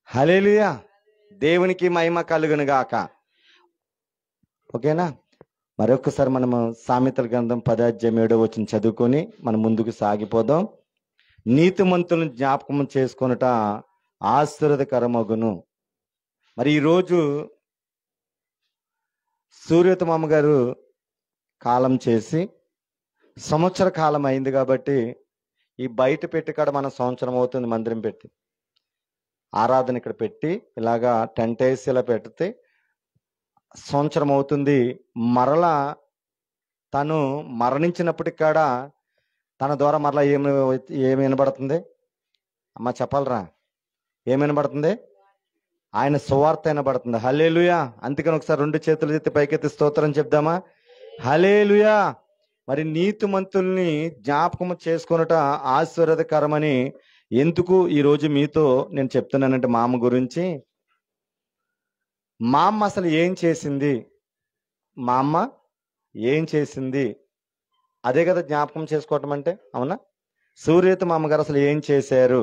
హల్లెలూయా, దేవునికి మహిమ కలుగును గాక. ఓకేనా? మరొకసారి మనము సామెతల గ్రంథం 10:7 చదువుకొని మనం ముందుకు సాగిపోదాం. నీతిమంతులను జ్ఞాపకం చేసుకొనుట ఆశీర్వాదకరమగును. మరి ఈరోజు సూర్యతమ్మ గారు కాలం చేసి సంవత్సర కాలం అయింది కాబట్టి ఈ బయట పెట్టి కాడ మనం సంవత్సరం అవుతుంది మందిరం పెట్టి ఆరాధన ఇక్కడ పెట్టి ఇలాగా టెంట్ వేసి ఇలా పెడితే సంవత్సరం అవుతుంది. మరలా తను మరణించినప్పటికి కాడ తన ద్వారా మరలా ఏమి వినబడుతుంది అమ్మ చెప్పాలరా? ఏమి వినబడుతుంది? ఆయన సువార్త వినబడుతుంది. హల్లెలూయా. అందుకని ఒకసారి 2 చేతులు ఎత్తి పైకెత్తి స్తోత్రం చెప్దామా? హల్లెలూయా. మరి నీతిమంతుల్ని జ్ఞాపకం చేసుకొనుట ఆశీర్వాదకరమని ఎందుకు ఈరోజు మీతో నేను చెప్తున్నానంటే, మా అమ్మ గురించి. మా అమ్మ అసలు ఏం చేసింది, మా అమ్మ ఏం చేసింది, అదే కదా జ్ఞాపకం చేసుకోవటం అంటే. అవునా? సూర్యత మా అమ్మగారు అసలు ఏం చేశారు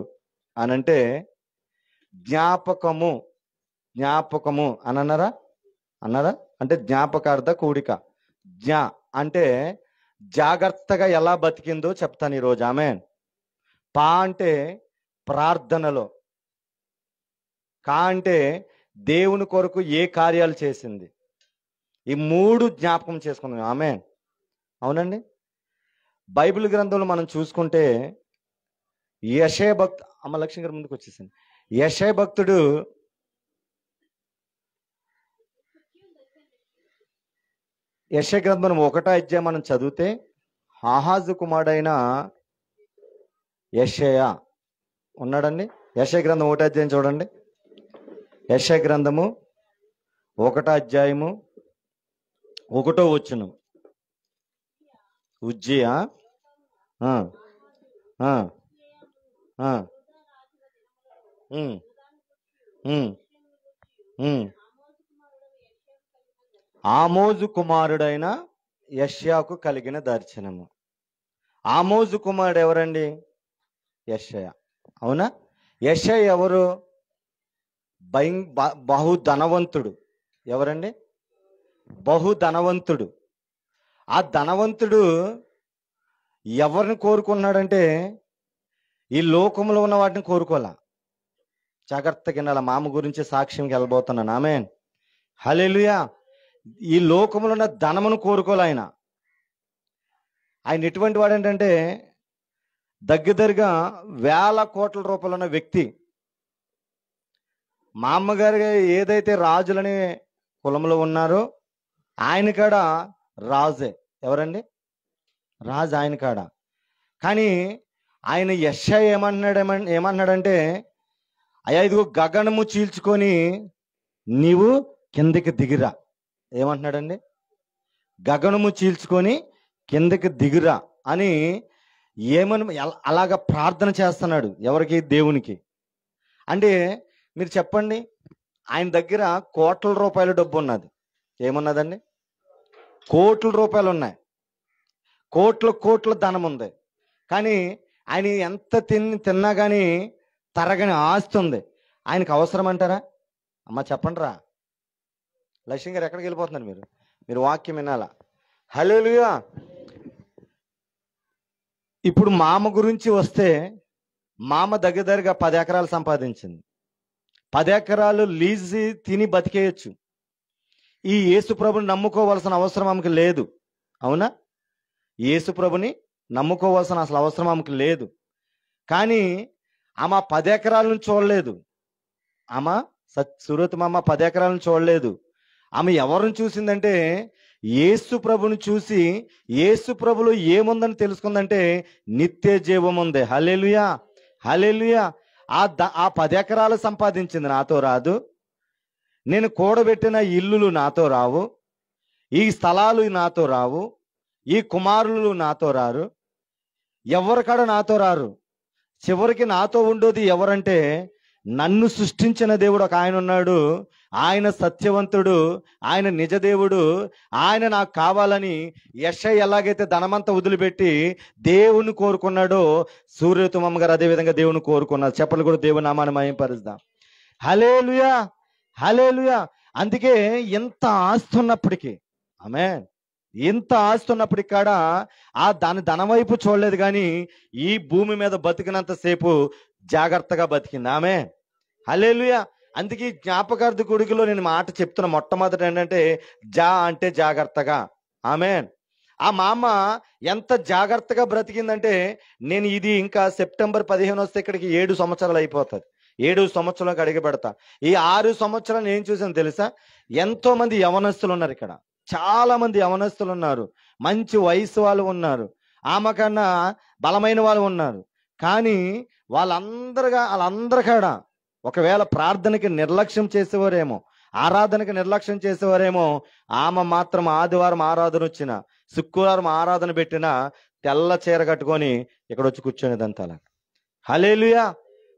అనంటే జ్ఞాపకము జ్ఞాపకము అని అన్నారా? అంటే జ్ఞాపకార్థ కూడిక. జ్ఞా అంటే జాగ్రత్తగా ఎలా బతికిందో చెప్తాను ఈరోజు. ఆమెన్. పా అంటే ప్రార్థనలో, కా అంటే దేవుని కొరకు ఏ కార్యాలు చేసింది. ఈ 3 జ్ఞాపకం చేసుకున్నాం. ఆమెన్. అవునండి. బైబిల్ గ్రంథంలో మనం చూసుకుంటే యెషయా అమ్మ లక్ష్మి గారు ముందుకు వచ్చేసింది. యెషయా భక్తుడు యెషయా గ్రంథం 1వ అధ్యాయం మనం చదివితే ఆహాజు కుమారుడైన యెషయా ఉన్నాడండి. యెషయా గ్రంథం 1వ అధ్యాయం చూడండి. యెషయా గ్రంథము 1వ అధ్యాయము 1వ వచనం. ఉజ్జియా ఆమోజు కుమారుడైన యెషయాకు కలిగిన దర్శనము. ఆమోజు కుమారుడు ఎవరండి? యెషయా. అవునా? యెషయా ఎవరు? బహు ధనవంతుడు. ఎవరండి? బహు ధనవంతుడు. ఆ ధనవంతుడు ఎవరిని కోరుకున్నాడంటే ఈ లోకంలో ఉన్న వాటిని కోరుకోవాలా. జాగ్రత్తగా వినాల. మామ గురించి సాక్ష్యంకి వెళ్ళబోతున్నాను. ఆమేన్. హల్లెలూయా. ఈ లోకంలో ఉన్న ధనమును కోరుకోవాలి ఆయన. ఆయన ఎటువంటి వాడు ఏంటంటే దగ్గరగా వేల కోట్ల రూపాయలు ఉన్న వ్యక్తి. మా అమ్మగారు ఏదైతే రాజులని కులంలో ఉన్నారో ఆయన కాడ రాజే. ఎవరండి? రాజు ఆయన కాడ. కానీ ఆయన యెషయా ఏమన్నాడంటే, అయ్యా ఇదిగో గగనము చీల్చుకొని నీవు కిందకి దిగిరా. ఏమంటున్నాడండి? గగనము చీల్చుకొని కిందకి దిగిరా అని అలాగా ప్రార్థన చేస్తున్నాడు. ఎవరికి? దేవునికి. అంటే మీరు చెప్పండి, ఆయన దగ్గర కోట్ల రూపాయల డబ్బు ఉన్నది. ఏమున్నదండి? కోట్ల రూపాయలు ఉన్నాయి. కోట్ల ధనం ఉంది. కానీ ఆయన ఎంత తిన్నా కానీ తరగని ఆస్తి ఉంది. ఆయనకు అవసరం అంటారా? అమ్మ చెప్పండి రా. లక్ష్మి గారు ఎక్కడికి వెళ్ళిపోతున్నారు? మీరు వాక్యం వినాలా. హల్లెలూయా. ఇప్పుడు మామ గురించి వస్తే, మామ దగ్గరగా 10 ఎకరాలు సంపాదించింది. 10 ఎకరాలు లీజు తిని బతికేయచ్చు. ఈ యేసు ప్రభుని నమ్ముకోవాల్సిన అవసరం ఆమెకు లేదు. అవునా? యేసు ప్రభుని నమ్ముకోవాల్సిన అసలు అవసరం ఆమెకు లేదు. కానీ ఆమె 10 ఎకరాలను చూడలేదు. ఆమె సూరతమ్మ 10 ఎకరాలను చూడలేదు. ఆమె ఎవరిని చూసిందంటే యేసు ప్రభుని చూసి యేసు ప్రభులో ఏముందని తెలుసుకుందంటే నిత్య జీవం ఉంది. హల్లెలూయా. హల్లెలూయా. ఆ 10 ఎకరాలు సంపాదించింది నాతో రాదు. నేను కూడబెట్టిన ఇల్లులు నాతో రావు. ఈ స్థలాలు నాతో రావు. ఈ కుమారులు నాతో రారు. ఎవరికాడ నాతో రారు. చివరికి నాతో ఉండేది ఎవరంటే నన్ను సృష్టించిన దేవుడు ఒక ఆయన ఉన్నాడు, ఆయన సత్యవంతుడు, ఆయన నిజదేవుడు, ఆయన నాకు కావాలని యెషయా ఎలాగైతే ధనమంతా వదిలిపెట్టి దేవుని కోరుకున్నాడో, సూర్యతుమమ్మ గారు అదే విధంగా దేవుని కోరుకున్నారు. చెప్పలు కూడా దేవుని నామాన్ని మహిమపరుద్దాం. హల్లెలూయా, హల్లెలూయా. అందుకే ఎంత ఆస్తున్నప్పటికీ, ఆమేన్, ఇంత ఆస్తున్నప్పటికి కూడా దాని ధనం వైపు చూడలేదు, కానీ ఈ భూమి మీద బతికినంత సేపు జాగ్రత్తగా బతికింది. ఆమె హల్లెలూయా. అందుకే జ్ఞాపకార్థ కొడుకులో నేను మాట చెప్తున్నా. మొట్టమొదటి ఏంటంటే అంటే జాగ్రత్తగా. ఆమేన్. ఆ మా అమ్మ ఎంత జాగ్రత్తగా బ్రతికిందంటే, నేను ఇది ఇంకా సెప్టెంబర్ 15 వస్తే ఇక్కడికి 7 సంవత్సరాలు అయిపోతుంది. 7 సంవత్సరాలకు అడిగి పెడతా. ఈ 6 సంవత్సరాలు ఏం చూసాను తెలుసా? ఎంతో మంది యవనస్తులు ఉన్నారు ఇక్కడ, చాలా మంది యవనస్తులు ఉన్నారు, మంచి వయసు వాళ్ళు ఉన్నారు, ఆమె కన్నా బలమైన వాళ్ళు ఉన్నారు. కానీ వాళ్ళందరి కాడ ఒకవేళ ప్రార్థనకి నిర్లక్ష్యం చేసేవారేమో, ఆరాధనకి నిర్లక్ష్యం చేసేవారేమో, ఆమె మాత్రం ఆదివారం ఆరాధన వచ్చిన, శుక్రవారం ఆరాధన పెట్టిన తెల్ల చీర కట్టుకొని ఇక్కడ వచ్చి కూర్చునేదంతా అలా. హల్లెలూయా,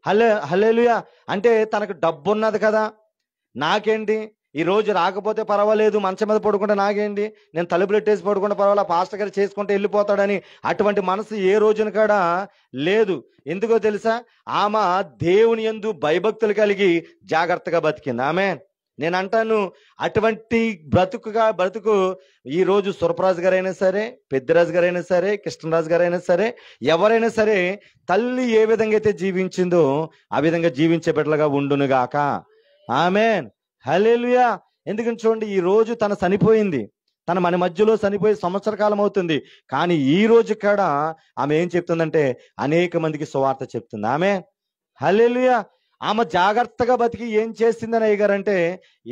హల్లెలూయా. అంటే తనకు డబ్బు ఉన్నది కదా, నాకేంటి, ఈ రోజు రాకపోతే పర్వాలేదు, మంచం మీద పడుకుంటే నాకేంటి, నేను తలుపులు ఎట్టేసి పడుకుంటే పర్వాలేదు, పాస్టర్ గారు చేసుకుంటే వెళ్ళిపోతాడని అటువంటి మనసు ఏ రోజున కూడా లేదు. ఎందుకో తెలుసా? ఆమె దేవుని యందు భయభక్తులు కలిగి జాగ్రత్తగా బతికింది. ఆమేన్. నేను అంటాను, అటువంటి బ్రతుకు ఈ రోజు సురపరాజు గారైనా సరే, పెద్దిరాజు గారైనా సరే, కృష్ణరాజు గారైనా సరే, ఎవరైనా సరే, తల్లి ఏ విధంగా అయితే జీవించిందో ఆ విధంగా జీవించే బిడ్డలుగా ఉండునుగాక. ఆమేన్, హల్లెలూయా. ఎందుకని చూడండి, ఈ రోజు తన చనిపోయింది, తన మన మధ్యలో చనిపోయి సంవత్సర కాలం అవుతుంది, కానీ ఈ రోజు కూడా ఆమె ఏం చెప్తుందంటే అనేక మందికి సువార్త చెప్తుంది. ఆమేన్, హల్లెలూయా. ఆమె జాగ్రత్తగా బతికి ఏం చేసిందని అయ్యగారంటే,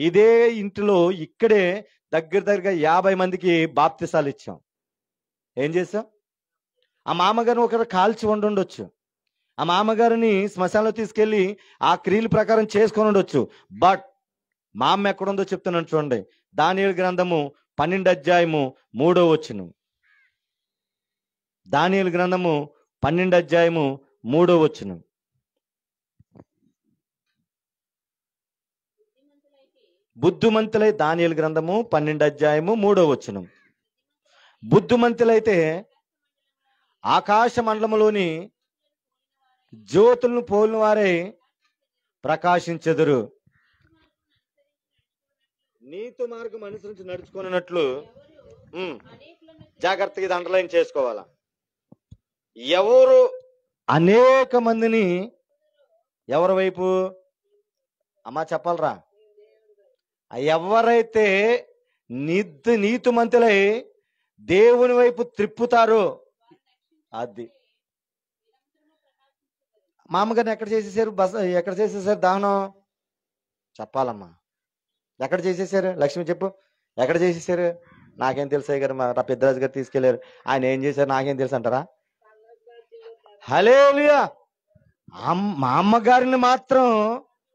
ఇదే ఇంటిలో ఇక్కడే దగ్గరగా 50 మందికి బాప్తిసాలు ఇచ్చాం. ఏం చేసాం? ఆ మామగారిని ఒకరు కాల్చి ఉండొచ్చు, ఆ మామగారిని శ్మశానంలో తీసుకెళ్లి ఆ క్రియల ప్రకారం చేసుకొని ఉండొచ్చు. బట్ మా అమ్మ ఎక్కడుందో చెప్తున్నాను చూడండి. దానియేలు గ్రంథము 12:3. దానియేలు గ్రంథము 12:3. బుద్ధిమంతులై, దానియేలు గ్రంథము 12:3. బుద్ధిమంతులైతే ఆకాశ మండలములోని జ్యోతులను పోలిన వారే ప్రకాశించెదరు. నీతి మార్గం అనుసరించి నడుచుకున్నట్లు జాగ్రత్తగా ఇది అండర్లైన్ చేసుకోవాలా. ఎవరు అనేక మందిని ఎవరి వైపు అమ్మా చెప్పాలరా? ఎవరైతే నీతిమంతులై దేవుని వైపు త్రిప్పుతారో, అది మామగారిని ఎక్కడ చేసేసారు? ఎక్కడ చేసేసారు దహనం? చెప్పాలమ్మా, ఎక్కడ చేసేసారు? లక్ష్మి చెప్పు, ఎక్కడ చేసేసారు? నాకేం తెలుసు గారు, మా పెద్దరాజు గారు తీసుకెళ్లారు. ఆయన ఏం చేశారు నాకేం తెలుసు అంటారా? హల్లెలూయా. మా అమ్మగారిని మాత్రం,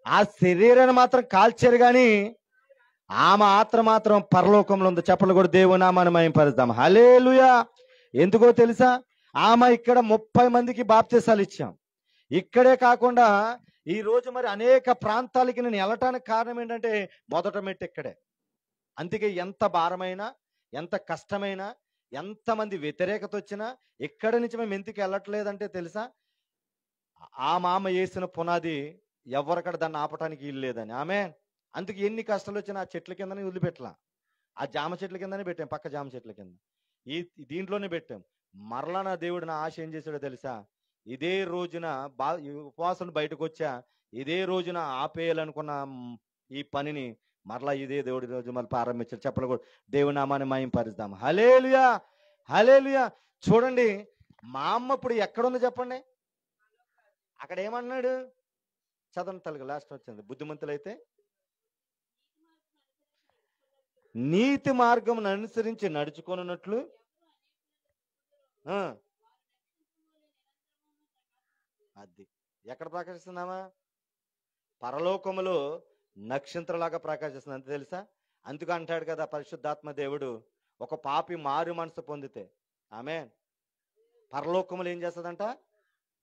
ఆ శరీరాన్ని మాత్రం కాల్చారు, కానీ ఆమె ఆత్మ మాత్రం పరలోకంలో ఉంది. చెప్పలు కూడా దేవుని నామాన్ని మహిమపరుద్దాం. హల్లెలూయా. ఎందుకో తెలుసా? ఆమె ఇక్కడ 30 మందికి బాప్తిసాలు ఇచ్చాం. ఇక్కడే కాకుండా ఈ రోజు మరి అనేక ప్రాంతాలకి నేను వెళ్ళటానికి కారణం ఏంటంటే మొదట మెట్టు ఇక్కడే. అందుకే ఎంత భారమైనా, ఎంత కష్టమైనా, ఎంతమంది వ్యతిరేకత వచ్చినా ఇక్కడి నుంచి మేము ఎందుకు వెళ్ళట్లేదంటే తెలుసా? ఆ మామ వేసిన పునాది ఎవరికడ దాన్ని ఆపటానికి వీలు లేదని. ఆమె అందుకు ఎన్ని కష్టాలు వచ్చినా ఆ చెట్ల కిందనే వదిలిపెట్టలా, ఆ జామ చెట్ల కిందనే పెట్టాం, పక్క జామ చెట్ల కింద దీంట్లోనే పెట్టాం. మరలా నా దేవుడు నా ఆశ ఏం చేశాడో తెలుసా? ఇదే రోజున ఉపవాసం బయటకు వచ్చా, ఇదే రోజున ఆపేయాలనుకున్న ఈ పనిని మరలా ఇదే దేవుడి రోజు మళ్ళీ ప్రారంభించారు. చెప్పలు కూడా దేవుని నామాన్ని మహిమపరుద్దాం. హల్లెలూయా, హల్లెలూయా. చూడండి, మా అమ్మ ఇప్పుడు ఎక్కడుందో చెప్పండి. అక్కడ ఏమన్నాడు? చదవండి, తెలుగు లాస్ట్ వచ్చింది. బుద్ధిమంతులైతే నీతి మార్గం అనుసరించి నడుచుకున్నట్లు అది ఎక్కడ ప్రకాశిస్తున్నామా? పరలోకములో నక్షత్రంలాగా ప్రకాశిస్తుంది. అంత తెలుసా? అందుకు అంటాడు కదా పరిశుద్ధాత్మ దేవుడు, ఒక పాపి మారు మనసు పొందితే ఆమె పరలోకములు ఏం చేస్తుందంట?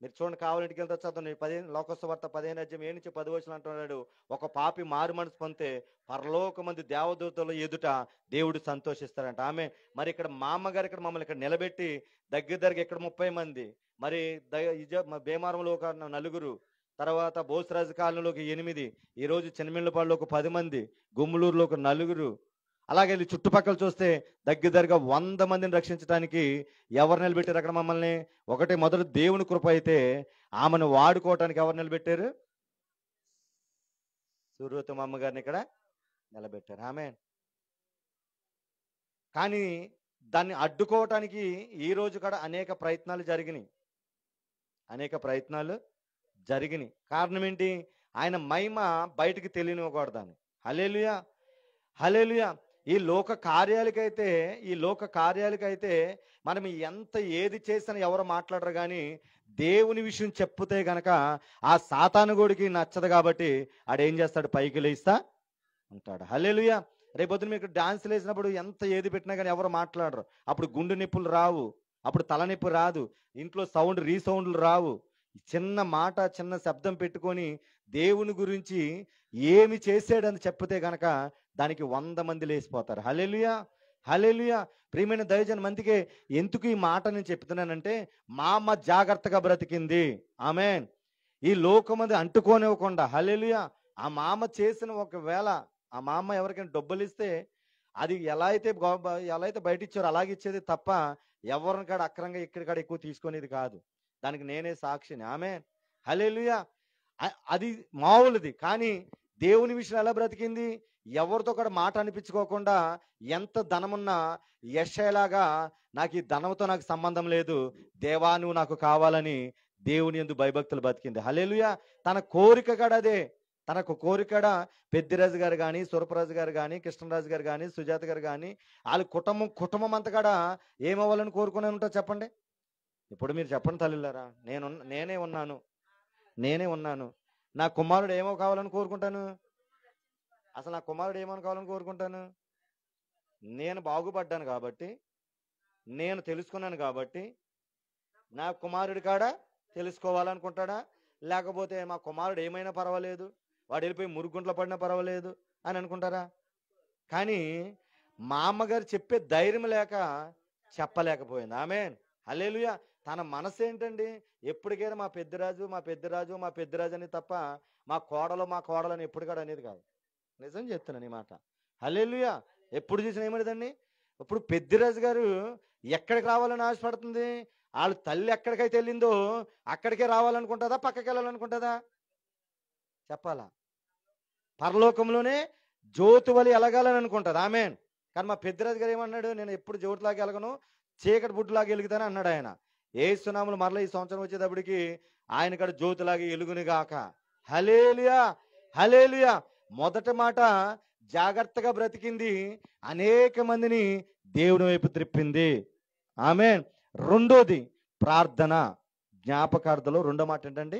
మీరు చూడండి, కావాలింటికి వెళ్తే చదవండి, 15 లోకసువార్త 15 అధ్యాయం 7 నుంచి 10 అంటున్నాడు, ఒక పాపి మారు మనసు పొందితే పరలోకమంది దేవదూతల ఎదుట దేవుడు సంతోషిస్తాడంట. ఆమె మరి ఇక్కడ మా అమ్మగారు ఇక్కడ మమ్మల్ని ఇక్కడ నిలబెట్టి దగ్గర ఇక్కడ 30 మంది, మరి భీమారంలో ఒక 4, తర్వాత బోసరాజు కాలనీలో ఒక 8, ఈరోజు చిన్నమిళ్ళపాడులో ఒక 10 మంది, గుమ్మలూరులో ఒక 4, అలాగే వీళ్ళు చుట్టుపక్కల చూస్తే దగ్గరగా 100 మందిని రక్షించడానికి ఎవరు నిలబెట్టారు అక్కడ మమ్మల్ని? ఒకటి మొదటి దేవుని కృప అయితే, ఆమెను వాడుకోవటానికి ఎవరు నిలబెట్టారు? సూర్యవతమ్మ అమ్మగారిని ఇక్కడ నిలబెట్టారు. ఆమె కానీ దాన్ని అడ్డుకోవటానికి ఈ రోజు కూడా అనేక ప్రయత్నాలు జరిగినాయి. కారణం ఏంటి? ఆయన మహిమ బయటికి తెలియనివ్వకూడదని. హల్లెలూయా, హల్లెలూయా. ఈ లోక కార్యాలకైతే మనం ఎంత ఏది చేసినా ఎవరు మాట్లాడరు, కానీ దేవుని విషయం చెప్తే గనక ఆ సాతానుగోడికి నచ్చదు. కాబట్టి ఆడేం చేస్తాడు? పైకి లేస్తా ఉంటాడు. హల్లెలూయా. రేపొద్దున మీకు డాన్సులు వేసినప్పుడు ఎంత ఏది పెట్టినా కానీ ఎవరు మాట్లాడరు. అప్పుడు గుండె నొప్పులు రావు, అప్పుడు తలనొప్పి రాదు, ఇంట్లో రీసౌండ్లు రావు. చిన్న మాట, చిన్న శబ్దం పెట్టుకొని దేవుని గురించి ఏమి చేసాడని చెప్తే గనక దానికి 100 మంది లేచిపోతారు. హల్లెలూయా, హల్లెలూయా. ప్రియమైన దైవజన మందికే ఎందుకు ఈ మాట నేను చెప్తున్నానంటే, మా అమ్మ జాగ్రత్తగా బ్రతికింది. ఆమెన్. ఈ లోకమంది అంటుకోనివ్వకుండా. హల్లెలూయా. ఆ మామ చేసిన, ఒకవేళ ఆ మామ ఎవరికైనా డబ్బులు ఇస్తే అది ఎలా అయితే బయట ఇచ్చారో అలాగే ఇచ్చేది తప్ప ఎవరిని కాడ అక్రంగా ఇక్కడ ఎక్కువ తీసుకునేది కాదు. దానికి నేనే సాక్షిని. ఆమెన్, హల్లెలూయా. అది మామూలుది. కానీ దేవుని విషయం ఎలా బ్రతికింది? ఎవరితో కూడా మాట అనిపించుకోకుండా, ఎంత ధనమున్నా యెషయాలాగా నాకు ఈ ధనంతో నాకు సంబంధం లేదు, దేవా నువ్వు నాకు కావాలని దేవుని యందు భయభక్తులు బతికింది. హల్లెలూయా. తన కోరిక కూడా అదే. తనకు కోరికడ పెద్దిరాజు గారు కానీ, సురపరాజు గారు కానీ, కృష్ణరాజు గారు కానీ, సుజాత గారు కానీ, వాళ్ళ కుటుంబం అంతా కూడా ఏమవ్వాలని కోరుకునే ఉంటారు చెప్పండి. ఇప్పుడు మీరు చెప్పండి తల్లిలారా, నేనే ఉన్నాను. నా కుమారుడు ఏమో కావాలని కోరుకుంటాను? అసలు నా కుమారుడు ఏమని కావాలని కోరుకుంటాను? నేను బాగుపడ్డాను కాబట్టి, నేను తెలుసుకున్నాను కాబట్టి, నా కుమారుడి కాడ తెలుసుకోవాలనుకుంటాడా? లేకపోతే మా కుమారుడు ఏమైనా పర్వాలేదు, వాడు వెళ్ళిపోయి మురుగుంట్లో పడినా పర్వాలేదు అని అనుకుంటారా? కానీ మా అమ్మగారు చెప్పే ధైర్యం లేక చెప్పలేకపోయింది. ఆమెన్, హల్లెలూయా. తన మనసు ఏంటండి? ఎప్పటికైనా మా పెద్దరాజు అని తప్ప మా కోడలు అని ఎప్పుడు కూడా అనేది కాదు. నిజం చెప్తున్నాను ఈ మాట. హల్లెలూయా. ఎప్పుడు చూసినా ఏమనేదండి? ఇప్పుడు పెద్దిరాజు గారు ఎక్కడికి రావాలని ఆశపడుతుంది? వాళ్ళ తల్లి ఎక్కడికైతే వెళ్ళిందో అక్కడికే రావాలనుకుంటుందా, పక్కకి వెళ్ళాలనుకుంటుందా? చెప్పాలా? పరలోకంలోనే జ్యోతి వలి ఎలగాలని అనుకుంటుంది. ఆమెన్. కానీ మా పెద్దిరాజు గారు ఏమన్నాడు? నేను ఎప్పుడు జ్యోతిలాగా ఎలగను, చీకటి బుడ్డులాగా వెలుగుతాను అన్నాడు ఆయన. యేసునామములో మరలా ఈ సంవత్సరం వచ్చేటప్పటికి ఆయన కాడ జ్యోతిలాగా ఎలుగుని గాక. హల్లెలూయా, హల్లెలూయా. మొదటి మాట జాగ్రత్తగా బ్రతికింది, అనేక మందిని దేవుని వైపు త్రిప్పింది. ఆమెన్. రెండోది ప్రార్థన. జ్ఞాపకార్థలో రెండో మాట ఏంటండి?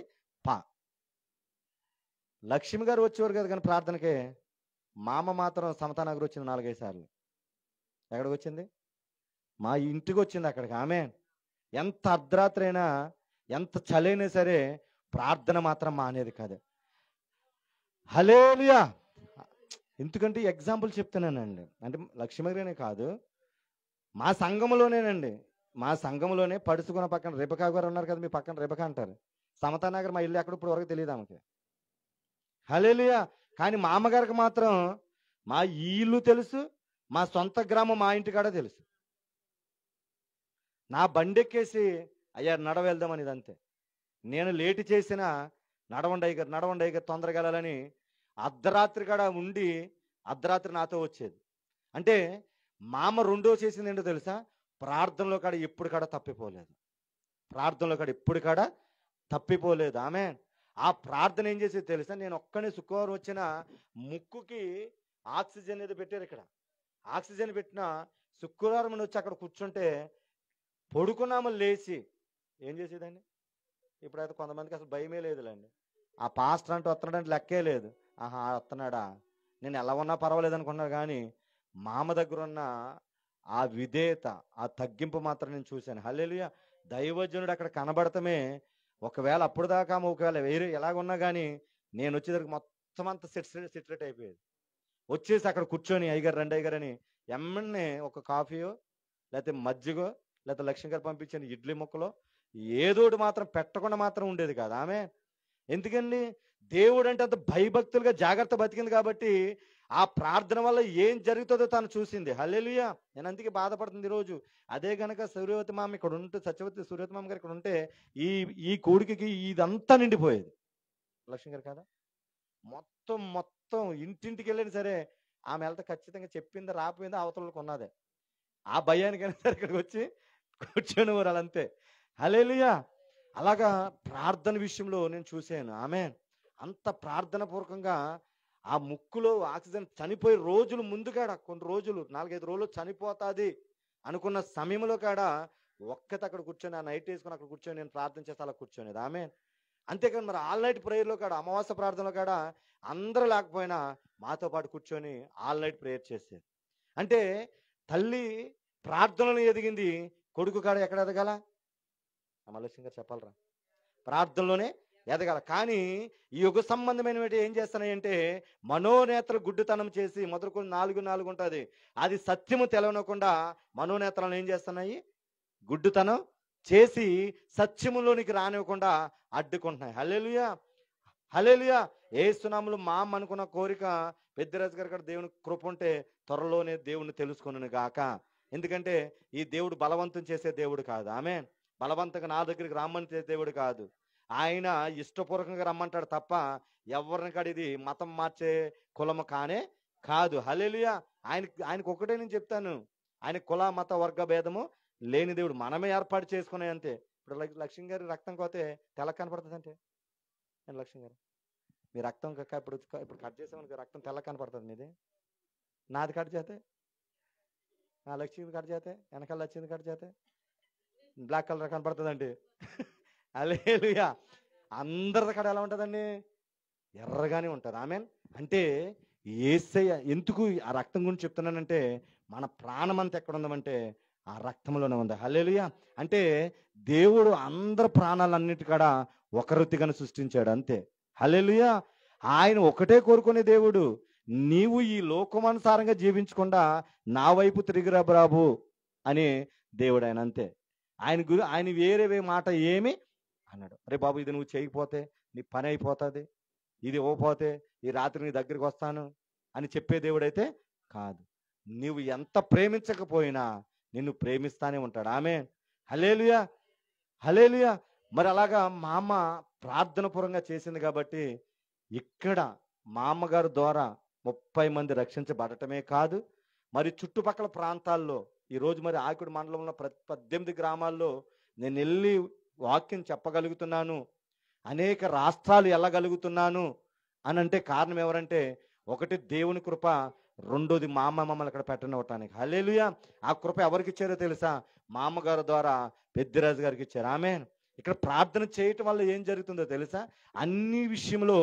లక్ష్మి గారు వచ్చేవారు కదా కానీ ప్రార్థనకే. మామ మాత్రం సమతానగర్ వచ్చింది 4-5 సార్లు. ఎక్కడికి వచ్చింది? మా ఇంటికి వచ్చింది అక్కడికి. ఆమె ఎంత అర్ధరాత్రి అయినా, ఎంత చలైనా సరే ప్రార్థన మాత్రం మానేది కాదు. హల్లెలూయా. ఎందుకంటే ఎగ్జాంపుల్ చెప్తున్నానండి. అంటే లక్ష్మి గారినే కాదు, మా సంఘంలోనే పడుచుకున్న పక్కన రేబకా గారు ఉన్నారు కదా, మీ పక్కన రేబకా అంటారు. సమతానగర్ మా ఇల్లు ఎక్కడ ఇప్పుడు వరకు తెలియదు ఆమెకి. హల్లెలూయా. కానీ మా అమ్మగారికి మాత్రం మా ఇల్లు తెలుసు, మా సొంత గ్రామం మా ఇంటి కాడ తెలుసు. నా బండెక్కేసి అయ్యా నడవ వెళ్దామని ఇదంతే. నేను లేటు చేసినా నడవండి అయ్యగారు తొందరగా వెళ్ళాలని అర్ధరాత్రి కాడ ఉండి అర్ధరాత్రి నాతో వచ్చేది. అంటే మా అమ్మ రెండో చేసింది ఏంటో తెలుసా? ప్రార్థనలో కాడ ఎప్పుడు కాడ తప్పిపోలేదు. ఆమె ఆ ప్రార్థన ఏం చేసేది తెలుసా? నేను ఒక్కనే శుక్రవారం వచ్చిన ముక్కుకి ఆక్సిజన్ ఏదో పెట్టారు ఇక్కడ. ఆక్సిజన్ పెట్టిన శుక్రవారం వచ్చి అక్కడ కూర్చుంటే పడుకున్నాము లేచి ఏం చేసేదండి? ఇప్పుడైతే కొంతమందికి అసలు భయమే లేదులేండి. ఆ పాస్టర్ అంటే వస్తున్నాడంటే లెక్కే లేదు. ఆహా వస్తున్నాడా, నేను ఎలా ఉన్నా పర్వాలేదు అనుకున్నారు. కానీ మామ దగ్గర ఉన్న ఆ విధేయత, ఆ తగ్గింపు మాత్రం నేను చూశాను. హల్లెలూయా. దైవజనుడు అక్కడ కనబడటమే ఒకవేళ అప్పుడు దాకా ఒకవేళ వేరే ఎలాగున్నా కానీ నేను వచ్చేసరికి మొత్తం అంతా సెటరేట్ అయిపోయేది. వచ్చేసి అక్కడ కూర్చొని అయ్యగారు రండి అయ్యగారు అని ఎమ్మన్నే ఒక కాఫీయో లేకపోతే మజ్జిగో లేకపోతే లక్ష్మి గారు పంపించిన ఇడ్లీ ముక్కలో ఏదోటి మాత్రం పెట్టకుండా మాత్రం ఉండేది కాదు ఆమె. ఎందుకండి? దేవుడు అంటే అంత భయభక్తులుగా జాగ్రత్త బతికింది కాబట్టి ఆ ప్రార్థన వల్ల ఏం జరుగుతుందో తను చూసింది. హల్లెలూయా. నేను అందుకే బాధపడుతుంది ఈరోజు. అదే గనక సూర్యవతి మామ ఇక్కడ ఉంటే, సత్యవతి సూర్యవతి మామ గారు ఇక్కడ ఉంటే ఈ ఈ కూడికి ఇదంతా నిండిపోయేది. లక్ష్మి గారు కదా, మొత్తం మొత్తం ఇంటింటికి వెళ్ళిన సరే ఆమె వెళ్తే ఖచ్చితంగా చెప్పింది రాపోయింది అవతలకు ఉన్నదే. ఆ భయానికైనా సరే ఇక్కడికి వచ్చి కూర్చొని వాళ్ళంతే. హల్లెలూయా. అలాగా ప్రార్థన విషయంలో నేను చూశాను. ఆమె అంత ప్రార్థన పూర్వకంగా ఆ ముక్కులో ఆక్సిజన్ చనిపోయే రోజులు ముందు కాడ కొన్ని రోజులు 4-5 రోజులు చనిపోతాది అనుకున్న సమయంలో కాడ ఒక్కత అక్కడ కూర్చొని ఆ నైట్ వేసుకొని అక్కడ కూర్చొని నేను ప్రార్థన చేస్తే అలా కూర్చొనేది ఆమె. అంతేకాని మరి ఆల్ నైట్ ప్రేయర్లో కాడ అమావాస్య ప్రార్థనలో కాడ అందరూ లేకపోయినా మాతో పాటు కూర్చొని ఆల్ నైట్ ప్రేయర్ చేసేది. అంటే తల్లి ప్రార్థనలు ఎదిగింది, కొడుకు కాడ ఎక్కడ ఎదగాల? మల్లేశం గారు చెప్పాలరా, ప్రార్థనలోనే ఎదగాల. కానీ ఈ యుగ సంబంధమైనవి ఏం చేస్తున్నాయంటే మనోనేత్ర గుడ్డితనం చేసి మొదలుకొని 4 ఉంటుంది, అది సత్యము తెలవనకుండా మనోనేత్రాలను ఏం చేస్తున్నాయి? గుడ్డితనం చేసి సత్యములోనికి రానివ్వకుండా అడ్డుకుంటున్నాయి. హల్లెలూయా. హల్లెలూయా. యేసునామములో మా అమ్మ అనుకున్న కోరిక పెద్దరాజు గారి కాడ దేవుని కృప ఉంటే త్వరలోనే దేవుణ్ణి తెలుసుకొనును గాక. ఎందుకంటే ఈ దేవుడు బలవంతం చేసే దేవుడు కాదు. ఆమె బలవంతంగా నా దగ్గరికి రమ్మని చేసే దేవుడు కాదు. ఆయన ఇష్టపూర్వకంగా రమ్మంటాడు తప్ప ఎవరిని కాడ ఇది మతం మార్చే కులము కానే కాదు. హల్లెలూయా. ఆయనకు ఒకటే నేను చెప్తాను, ఆయన కుల మత వర్గ భేదము లేని దేవుడు. మనమే ఏర్పాటు చేసుకునే అంతే. ఇప్పుడు లక్ష్మి గారి రక్తం కోతే తెల్ల కనపడుతుంది అంటే లక్ష్మి గారు మీ రక్తం ఇప్పుడు కట్ చేసామని రక్తం తెల్ల కనపడుతుంది. మీది నాది కట్ చేస్తే, నా లక్ష్మి కట్ చేస్తే, వెనకాల లక్ష్మి కట్ చేస్తే బ్లాక్ కలర్ కనపడుతుందండి. హల్లెలూయా. అందరిది కడ ఎలా ఉంటుందండి? ఎర్రగానే ఉంటుంది. ఆమెన్. అంటే యేసయ్య ఎందుకు ఆ రక్తం గురించి చెప్తున్నానంటే మన ప్రాణం అంతా ఎక్కడ ఉందామంటే ఆ రక్తంలోనే ఉంది. హల్లెలూయా. అంటే దేవుడు అందరి ప్రాణాలన్నిటికాడ ఒక రీతిగానే సృష్టించాడు అంతే. హల్లెలూయా. ఆయన ఒకటే కోరుకునే దేవుడు, నీవు ఈ లోకమానుసారంగా జీవించకుండా నా వైపు తిరిగిరా బాబు అని దేవుడు ఆయన అంతే. ఆయన వేరే మాట ఏమి అన్నాడు. అరే బాబు ఇది నువ్వు చేయకపోతే నీ పని అయిపోతుంది, ఇది ఇవ్వకపోతే ఈ రాత్రి నీ దగ్గరికి వస్తాను అని చెప్పే దేవుడైతే కాదు. నువ్వు ఎంత ప్రేమించకపోయినా నిన్ను ప్రేమిస్తానే ఉంటాడు. ఆమె. హల్లెలూయా. హల్లెలూయా. మరి అలాగా మా అమ్మ ప్రార్థన పూర్వంగా చేసింది కాబట్టి ఇక్కడ మా అమ్మగారు ద్వారా 30 మంది రక్షించబడటమే కాదు, మరి చుట్టుపక్కల ప్రాంతాల్లో ఈరోజు మరి ఆకుడు మండలంలో 18 గ్రామాల్లో నేను వెళ్ళి వాక్యం చెప్పగలుగుతున్నాను, అనేక రాష్ట్రాలు వెళ్ళగలుగుతున్నాను అని అంటే కారణం ఎవరంటే ఒకటి దేవుని కృప, రెండోది మా అమ్మ మమ్మల్ని అక్కడ పెట్టనివ్వటానికి. హల్లెలూయా. ఆ కృప ఎవరికి ఇచ్చారో తెలుసా? మా అమ్మగారు ద్వారా పెద్దిరాజు గారికి ఇచ్చారు. ఆమె. ఇక్కడ ప్రార్థన చేయటం వల్ల ఏం జరుగుతుందో తెలుసా? అన్ని విషయంలో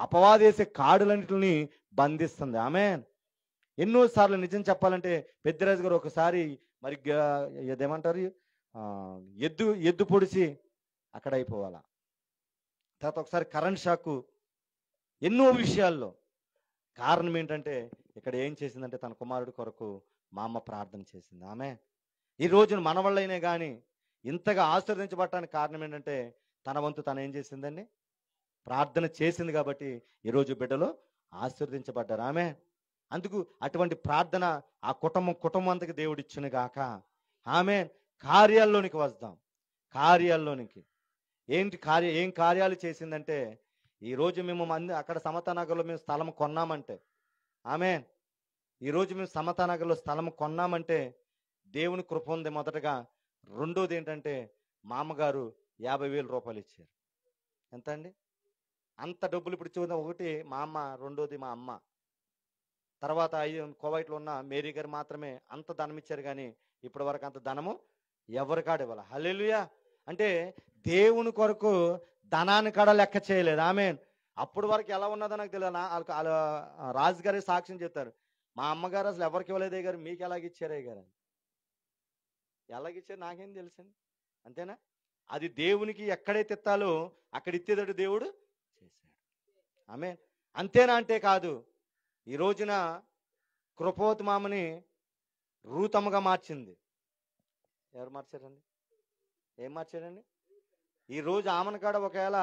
అపవాదేసే కాడులన్నిటిని బంధిస్తుంది. ఆమె. ఎన్నోసార్లు నిజం చెప్పాలంటే పెద్దిరాజు గారు ఒకసారి మరి ఏదేమంటారు ఎద్దు పొడిచి అక్కడ అయిపోవాలా, తర్వాత ఒకసారి కరెంట్ షాకు, ఎన్నో విషయాల్లో. కారణం ఏంటంటే ఇక్కడ ఏం చేసిందంటే తన కుమారుడి కొరకు మా అమ్మ ప్రార్థన చేసింది. ఆమె. ఈ రోజున మన వల్లైనా కానీ ఇంతగా ఆశీర్వదించబడటానికి కారణం ఏంటంటే తన వంతు తను ఏం చేసిందండి? ప్రార్థన చేసింది కాబట్టి ఈరోజు బిడ్డలు ఆశీర్వదించబడ్డారు. ఆమె. అందుకు అటువంటి ప్రార్థన ఆ కుటుంబం అంతకి దేవుడు ఇచ్చును గాక. ఆమె. కార్యాల్లోనికి వద్దాం. కార్యాల్లోనికి ఏం కార్యాలు చేసిందంటే ఈరోజు మేము అక్కడ సమతానగర్లో మేము స్థలం కొన్నామంటే, ఆమె, ఈరోజు మేము సమతానగర్లో స్థలం కొన్నామంటే దేవుని కృప ఉంది మొదటగా. రెండోది ఏంటంటే మా అమ్మగారు 50,000 రూపాయలు ఇచ్చారు. ఎంత అండి? అంత డబ్బులు ఇప్పుడు చూద్దాం. ఒకటి మా అమ్మ, రెండోది మా అమ్మ, తర్వాత కువైట్లో ఉన్న మేరీ గారు మాత్రమే అంత ధనం ఇచ్చారు. కానీ ఇప్పటి వరకు అంత ధనము ఎవరి కాడ ఇవ్వాలి. హల్లెలూయా. అంటే దేవుని కొరకు ధనాన్ని కాడ లెక్క చేయలేదు. ఆమె. అప్పటి వరకు ఎలా ఉన్నదో నాకు తెలియదు. రాజుగారి సాక్ష్యం చెప్తారు, మా అమ్మగారు అసలు ఎవరికి ఇవ్వలేదే గారు, మీకు ఎలాగిచ్చారే గారు, ఎలాగిచ్చారు నాకేం తెలుసండి, అంతేనా? అది దేవునికి ఎక్కడైతే ఎత్తాలో అక్కడ ఎత్తేదడు దేవుడు చేశాడు. ఆమె అంతేనా అంటే కాదు. ఈ రోజున కృపోతమామని రూతమ్మగా మార్చింది. ఎవరు మార్చారండి? ఏం మార్చాడండి? ఈ రోజు ఆమెను కాడ ఒకవేళ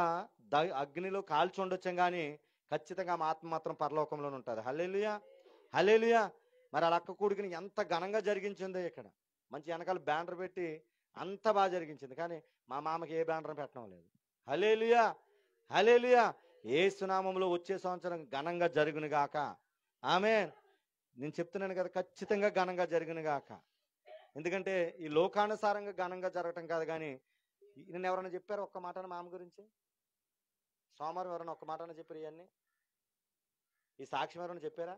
అగ్నిలో కాల్చి ఉండొచ్చాం కానీ ఖచ్చితంగా ఆమె ఆత్మ మాత్రం పరలోకంలోనే ఉంటుంది. హల్లెలూయా, హల్లెలూయా. మరి వాళ్ళ అక్క కొడుకుని ఎంత ఘనంగా జరిగించిందో ఇక్కడ. మంచి వెనకాల బ్యానర్ పెట్టి అంత బాగా జరిగించింది. కానీ మా మామకి ఏ బ్యానర్ పెట్టడం లేదు. హల్లెలూయా, హల్లెలూయా. యేసు నామములో వచ్చే సంవత్సరం ఘనంగా జరుగును గాక. ఆమేన్. నేను చెప్తున్నాను కదా, ఖచ్చితంగా ఘనంగా జరుగును గాక. ఎందుకంటే ఈ లోకానుసారంగా ఘనంగా జరగటం కాదు. కానీ నేను ఎవరైనా చెప్పారు ఒక్క మాట మామ గురించి? సోమవారం ఎవరైనా ఒక్క మాట చెప్పారు? ఇవన్నీ ఈ సాక్ష్యం ఎవరైనా చెప్పారా?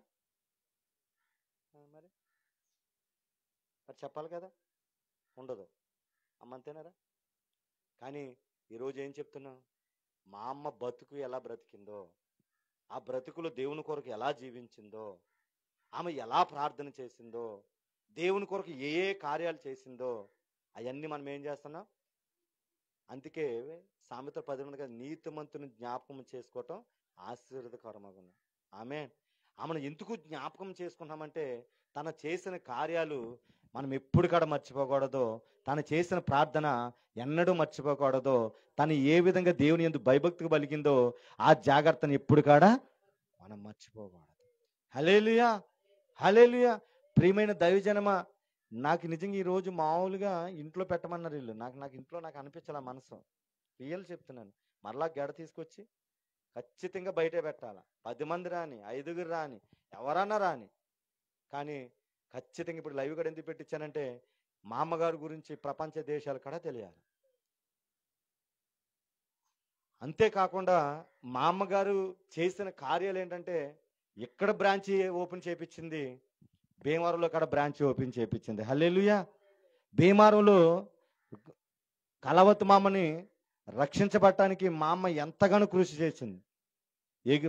మరి మరి చెప్పాలి కదా, ఉండదు. అమ్మంతేనారా? కానీ ఈరోజు ఏం చెప్తున్నాం? మా అమ్మ బతుకు ఎలా బ్రతికిందో, ఆ బ్రతుకులో దేవుని కొరకు ఎలా జీవించిందో, ఆమె ఎలా ప్రార్థన చేసిందో, దేవుని కొరకు ఏ ఏ కార్యాలు చేసిందో అవన్నీ మనం ఏం చేస్తున్నాం? అందుకే సామెత 10 ఉంది కదా, నీతిమంతుని జ్ఞాపకం చేసుకోవటం ఆశీర్వదకరమగును. ఆమెను ఎందుకు జ్ఞాపకం చేసుకున్నామంటే తను చేసిన కార్యాలు మనం ఎప్పుడు కాడ మర్చిపోకూడదో, తను చేసిన ప్రార్థన ఎన్నడూ మర్చిపోకూడదో, తను ఏ విధంగా దేవుని యందు భయభక్తిగా పలికిందో ఆ జాగ్రత్తను ఎప్పుడు కాడ మనం మర్చిపోకూడదు. హల్లెలూయా, హల్లెలూయా. ప్రియమైన దైవజనమా, నాకు నిజంగా ఈరోజు మామూలుగా ఇంట్లో పెట్టమన్నారు వీళ్ళు. నాకు ఇంట్లో నాకు అనిపించాల మనసు. రియల్ చెప్తున్నాను. మరలా గెడ తీసుకొచ్చి ఖచ్చితంగా బయటే పెట్టాల. 10 మంది రాని, 5గురు రాని, ఎవరన్నా రాని. కానీ ఖచ్చితంగా ఇప్పుడు లైవ్ కూడా ఎందుకు పెట్టించానంటే మా అమ్మగారి గురించి ప్రపంచ దేశాలు కూడా తెలియాలి. అంతేకాకుండా మా అమ్మగారు చేసిన కార్యాలు ఏంటంటే ఇక్కడ బ్రాంచ్ ఓపెన్ చేయించింది, భీమవరంలో కూడా బ్రాంచ్ ఓపెన్ చేయించింది. హల్లెలూయా. భీమవరంలో కలవత్ మామని రక్షించబడటానికి మా అమ్మ ఎంతగానో కృషి చేసింది.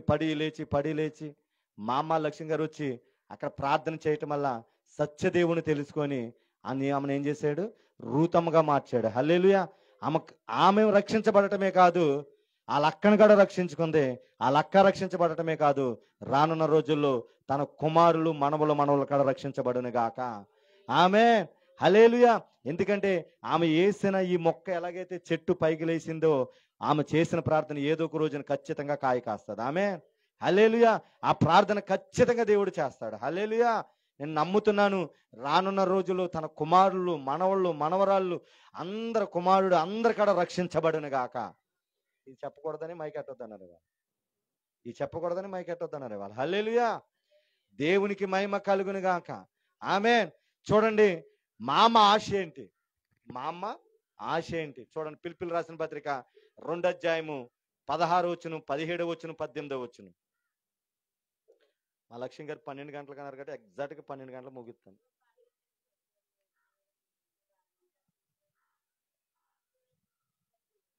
పడి లేచి మా అమ్మ లక్ష్యం గారు వచ్చి అక్కడ ప్రార్థన చేయటం వల్ల సత్యదేవుని తెలుసుకొని ఆమెను ఏం చేశాడు? రూతమ్మగా మార్చాడు. హల్లెలూయా. ఆమె రక్షించబడటమే కాదు, ఆ లక్కను కూడా రక్షించుకుంది. ఆ లక్క రక్షించబడటమే కాదు, రానున్న రోజుల్లో తన కుమారులు మనవలు కూడా రక్షించబడును గాక. ఆమేన్, హల్లెలూయా. ఎందుకంటే ఆమె వేసిన ఈ మొక్క ఎలాగైతే చెట్టు పైకి లేచిందో ఆమె చేసిన ప్రార్థన ఏదో ఒక రోజున ఖచ్చితంగా కాయ కాస్తుంది. ఆమేన్, హల్లెలూయా. ఆ ప్రార్థన ఖచ్చితంగా దేవుడు చేస్తాడు. హల్లెలూయా. నేను నమ్ముతున్నాను రానున్న రోజుల్లో తన కుమారులు మనవరాళ్ళు అందరు కుమారుడు అందరు కూడా రక్షించబడును గాక. ఇది చెప్పకూడదని మైకెట్టొద్దన్నారు వాళ్ళు. ఇది చెప్పకూడదని మైకెట్టొద్దన్నారు వాళ్ళు. హల్లెలూయా. దేవునికి మహిమ కలుగును గాక. ఆమేన్. చూడండి మా అమ్మ ఆశ ఏంటి? మా అమ్మ ఆశ ఏంటి చూడండి. పిలుపులు రాసిన పత్రిక 2వ అధ్యాయము 16వ వచనం, 17వ వచనం, 18వ వచనం. మా లక్ష్యం గారు 12 గంటలకు అన్నారు కాబట్టి ఎగ్జాక్ట్గా 12 గంటలు ముగిస్తాను.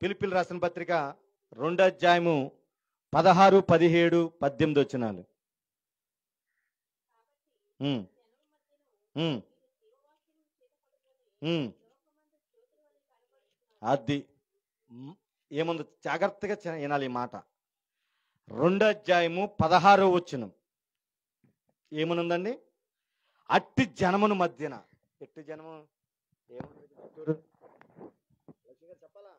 పిలుపులు రాసిన పత్రిక 2వ అధ్యాయము 16, 17, 18 వచనాలు. అది ఏముంది జాగ్రత్తగా వినాలి ఈ మాట. 2వ అధ్యాయము 16వ వచనం ఏమనుందండి? అట్టి జనమును మధ్యన. ఎట్టి జనము ఏముంది చెప్పాలా?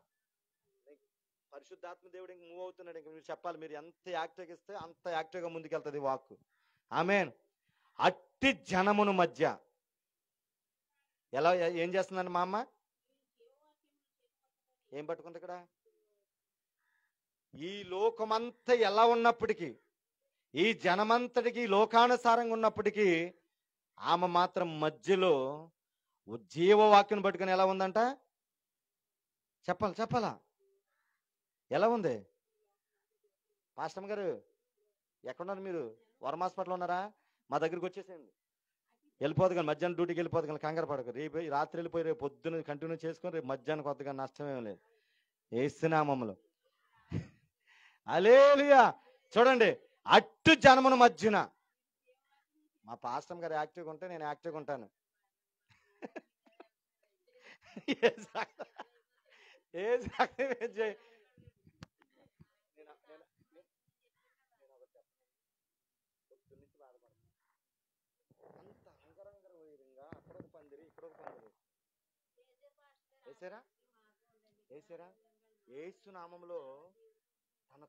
పరిశుద్ధాత్మ దేవుడు ఇంక మూవ్ అవుతున్నాడు. ఇంక మీరు చెప్పాలి. మీరు ఎంత యాక్టివ్గా ఇస్తే అంత యాక్టివ్గా ముందుకెళ్తుంది వాక్కు. ఆమేన్. అట్టి జనమును మధ్య ఎలా ఏం చేస్తుందండి మా అమ్మ? ఏం పట్టుకుంది ఇక్కడ? ఈ లోకమంతా ఎలా ఉన్నప్పటికీ, ఈ జనమంతటికి లోకానుసారంగా ఉన్నప్పటికీ ఆమె మాత్రం మధ్యలో జీవవాక్యం పట్టుకుని ఎలా ఉందంట? చెప్పాలా? ఎలా ఉంది? పాస్టర్ గారు ఎక్కడున్నారు మీరు? వరం హాస్పిటల్ ఉన్నారా? మా దగ్గరికి వచ్చేసేయండి. వెళ్ళిపోదు కానీ మధ్యాహ్నం డ్యూటీకి వెళ్ళిపోదు కానీ కంగారు పడకు. రేపు రాత్రి వెళ్ళిపోయి రేపు పొద్దున్న కంటిన్యూ చేసుకొని రేపు మధ్యాహ్నం కొత్తగా నష్టమేం లేదు. యేసునామములో హల్లెలూయా. చూడండి, అట్టు జనమును మధ్యన మా పాస్టర్ గారు యాక్టివ్గా ఉంటే నేను యాక్టివ్గా ఉంటాను. ఏసు రక్తం చేయి. అంత అంగరంగ వైరంగా అక్కడ ఒక పందిరి, ఇక్కడ ఒక పందిరి వేసారా వేసారా? యేసు నామంలో తన